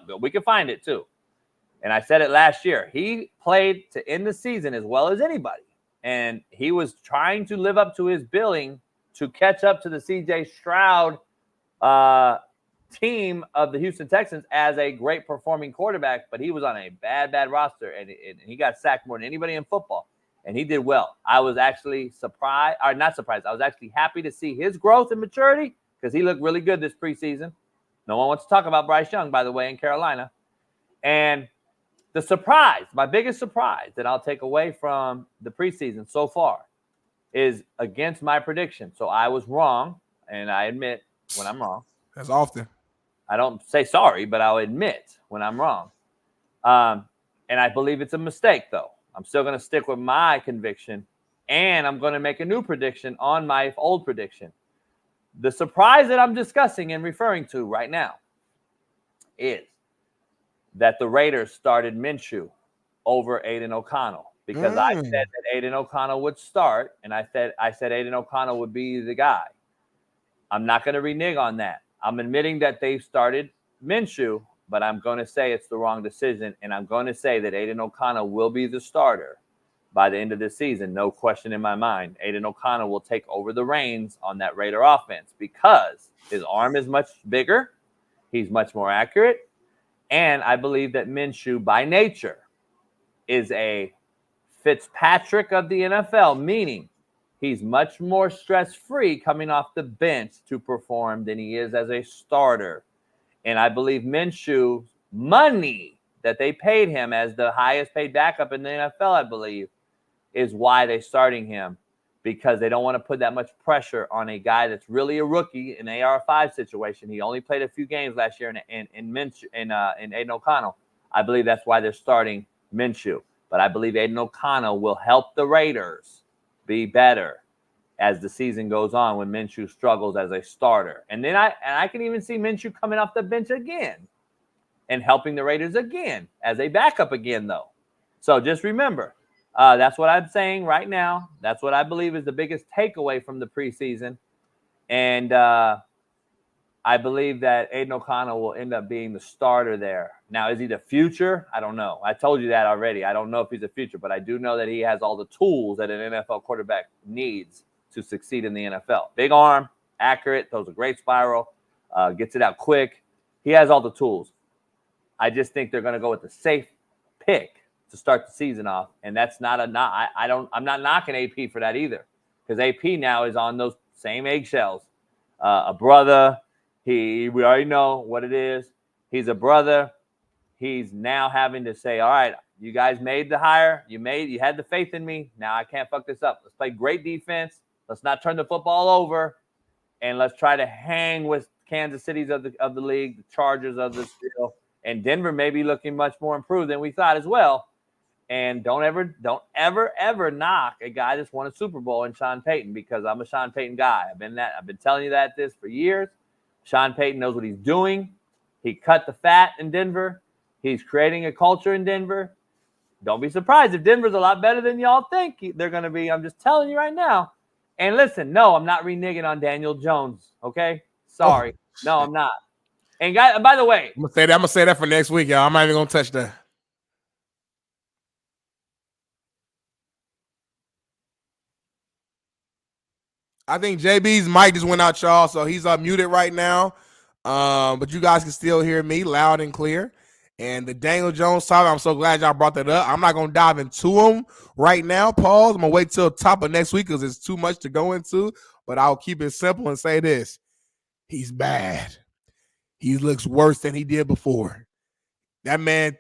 But we can find it too. And I said it last year. He played to end the season as well as anybody. And he was trying to live up to his billing to catch up to the C.J. Stroud team of the Houston Texans as a great performing quarterback, but he was on a bad roster, and he got sacked more than anybody in football, and he did well. I was actually surprised, or not surprised. I was actually happy to see his growth and maturity because he looked really good this preseason. No one wants to talk about Bryce Young, by the way, in Carolina. And the surprise, my biggest surprise that I'll take away from the preseason so far is against my prediction. So I was wrong, and I admit when I'm wrong. That's often. I don't say sorry, but I'll admit when I'm wrong. And I believe it's a mistake, though. I'm still going to stick with my conviction, and I'm going to make a new prediction on my old prediction. The surprise that I'm discussing and referring to right now is that the Raiders started Minshew over Aiden O'Connell because I said that Aiden O'Connell would start, and I said Aiden O'Connell would be the guy. I'm not going to renege on that. I'm admitting that they started Minshew, but I'm going to say it's the wrong decision, and I'm going to say that Aiden O'Connell will be the starter by the end of the season. No question in my mind. Aiden O'Connell will take over the reins on that Raider offense because his arm is much bigger. He's much more accurate. And I believe that Minshew, by nature, is a Fitzpatrick of the NFL, meaning he's much more stress-free coming off the bench to perform than he is as a starter. And I believe Minshew's money that they paid him as the highest paid backup in the NFL, I believe, is why they're starting him, because they don't want to put that much pressure on a guy that's really a rookie in an AR5 situation. He only played a few games last year in Aiden O'Connell. I believe that's why they're starting Minshew. But I believe Aiden O'Connell will help the Raiders be better as the season goes on when Minshew struggles as a starter. And then I can even see Minshew coming off the bench again and helping the Raiders again as a backup again, though. So just remember, that's what I'm saying right now. That's what I believe is the biggest takeaway from the preseason. And I believe that Aiden O'Connell will end up being the starter there. Now, is he the future? I don't know. I told you that already. I don't know if he's the future, but I do know that he has all the tools that an NFL quarterback needs to succeed in the NFL. Big arm, accurate, throws a great spiral, gets it out quick. He has all the tools. I just think they're going to go with the safe pick to start the season off, and that's not I'm not knocking AP for that either, because AP now is on those same eggshells. A brother, we already know what it is. He's a brother. He's now having to say, all right, you guys made the hire. You had the faith in me. Now I can't fuck this up. Let's play great defense. Let's not turn the football over, and let's try to hang with Kansas City's of the league, the Chargers of the deal, and Denver may be looking much more improved than we thought as well. And don't ever knock a guy that's won a Super Bowl in Sean Payton, because I'm a Sean Payton guy. I've been telling you this for years. Sean Payton knows what he's doing. He cut the fat in Denver. He's creating a culture in Denver. Don't be surprised if Denver's a lot better than y'all think they're going to be. I'm just telling you right now. And listen, no, I'm not reneging on Daniel Jones. Okay, sorry, no, I'm not. And guys, by the way, I'm gonna say that for next week, y'all. I'm not even gonna touch that. I think JB's mic just went out, y'all, so he's muted right now. But you guys can still hear me loud and clear. And the Daniel Jones topic, I'm so glad y'all brought that up. I'm not going to dive into them right now, pause. I'm going to wait till top of next week because it's too much to go into. But I'll keep it simple and say this. He's bad. He looks worse than he did before. That man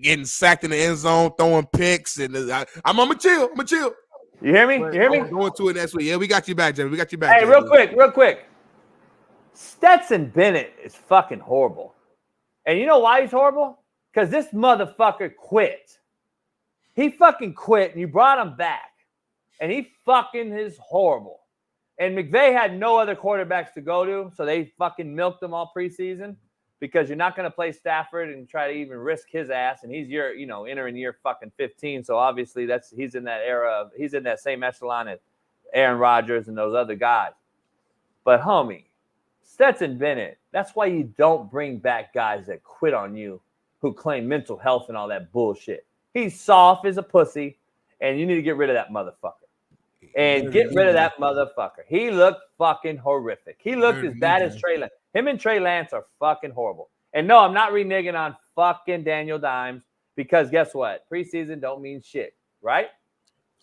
getting sacked in the end zone, throwing picks. And I'm going to chill. I'm going to chill. You hear me? You hear me? Going to it next week. Yeah, we got you back, Jimmy. We got you back. Hey, Jimmy. real quick. Stetson Bennett is fucking horrible. And you know why he's horrible? Because this motherfucker quit. He fucking quit, and you brought him back. And he fucking is horrible. And McVay had no other quarterbacks to go to, so they fucking milked him all preseason because you're not going to play Stafford and try to even risk his ass. And he's entering year fucking 15. So obviously he's in that same echelon as Aaron Rodgers and those other guys. But homie, Stetson Bennett, that's why you don't bring back guys that quit on you who claim mental health and all that bullshit. He's soft as a pussy, and you need to get rid of that motherfucker. And get rid of that motherfucker. He looked fucking horrific. He looked as bad as Trey Lance. Him and Trey Lance are fucking horrible. And no, I'm not reneging on fucking Daniel Dimes because guess what? Preseason don't mean shit, right?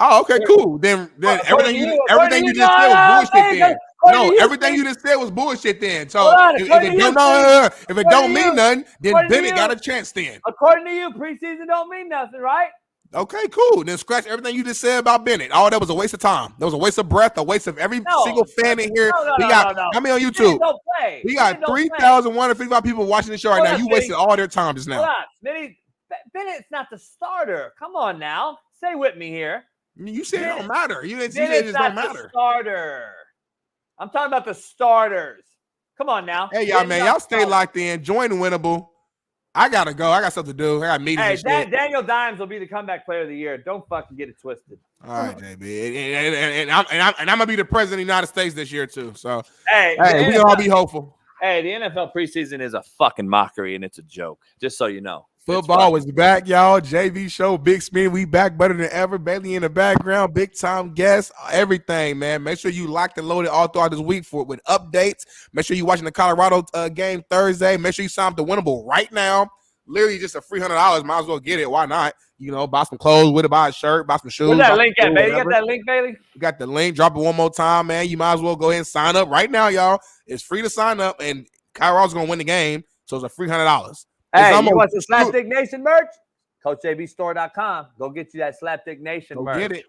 Oh, okay, cool. Then everything you just said was bullshit then. No, everything you just said was bullshit then. So if it don't mean nothing, then Bennett got a chance then. According to you, preseason don't mean nothing, right? Okay, cool. Then scratch everything you just said about Bennett. Oh, that was a waste of time. That was a waste of breath, a waste of every single fan in here. How many on YouTube? We got 3,155 people watching the show right now. You wasted all their time just now. Hold on, Smitty. Bennett's not the starter. Come on now. Stay with me here. You said it don't matter. You didn't say it just don't matter. Starter. I'm talking about the starters. Come on now. Hey, y'all, man. Y'all stay locked in. Join the Winnable. I got to go. I got something to do. I got meetings. Hey, Daniel Dimes will be the comeback player of the year. Don't fucking get it twisted. All right, JB. And I'm going to be the president of the United States this year, too. So, hey we all be hopeful. Hey, the NFL preseason is a fucking mockery, and it's a joke. Just so you know. Football is back, y'all. JV show, Big Smitty. We back better than ever. Bailey in the background, big time guests, everything, man. Make sure you locked and loaded all throughout this week with updates. Make sure you watching the Colorado game Thursday. Make sure you sign up to Winnable right now. Literally just a free $100. Might as well get it. Why not? You know, buy some clothes with it, buy a shirt, buy some shoes. Where's that link at, Bailey? You got that link, Bailey? You got the link. Drop it one more time, man. You might as well go ahead and sign up right now, y'all. It's free to sign up, and Colorado's going to win the game, so it's a free $100. Hey, you want some Slapdick Nation merch? CoachJBStore.com. Go get you that Slapdick Nation merch. Go get it.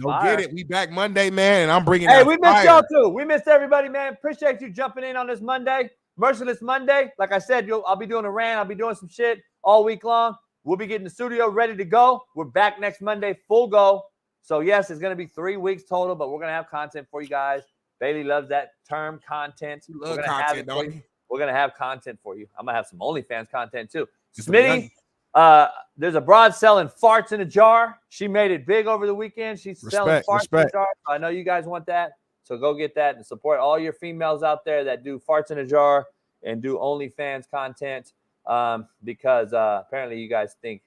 Go get it. We back Monday, man, and I'm bringing Hey, we missed y'all too. We missed everybody, man. Appreciate you jumping in on this Monday. Merciless Monday. Like I said, I'll be doing a rant. I'll be doing some shit all week long. We'll be getting the studio ready to go. We're back next Monday, full go. So, yes, it's going to be 3 weeks total, but we're going to have content for you guys. Bailey loves that term, content. Love content, don't you? We're going to have content for you. I'm going to have some OnlyFans content, too. Smitty, there's a broad selling farts in a jar. She made it big over the weekend. She's selling farts in a jar. I know you guys want that. So go get that and support all your females out there that do farts in a jar and do OnlyFans content because apparently you guys think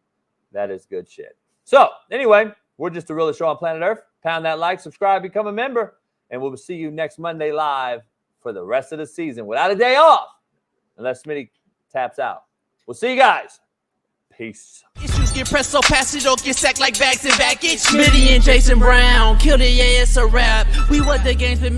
that is good shit. So anyway, we're just the realest show on planet Earth. Pound that like, subscribe, become a member, and we'll see you next Monday live for the rest of the season without a day off unless Smitty taps out. We'll see you guys. Peace. Issues get pressed so fast you don't get sacked like bags and baggage. Smitty and Jason Brown killed it, yeah, it's a rap. We what the game's been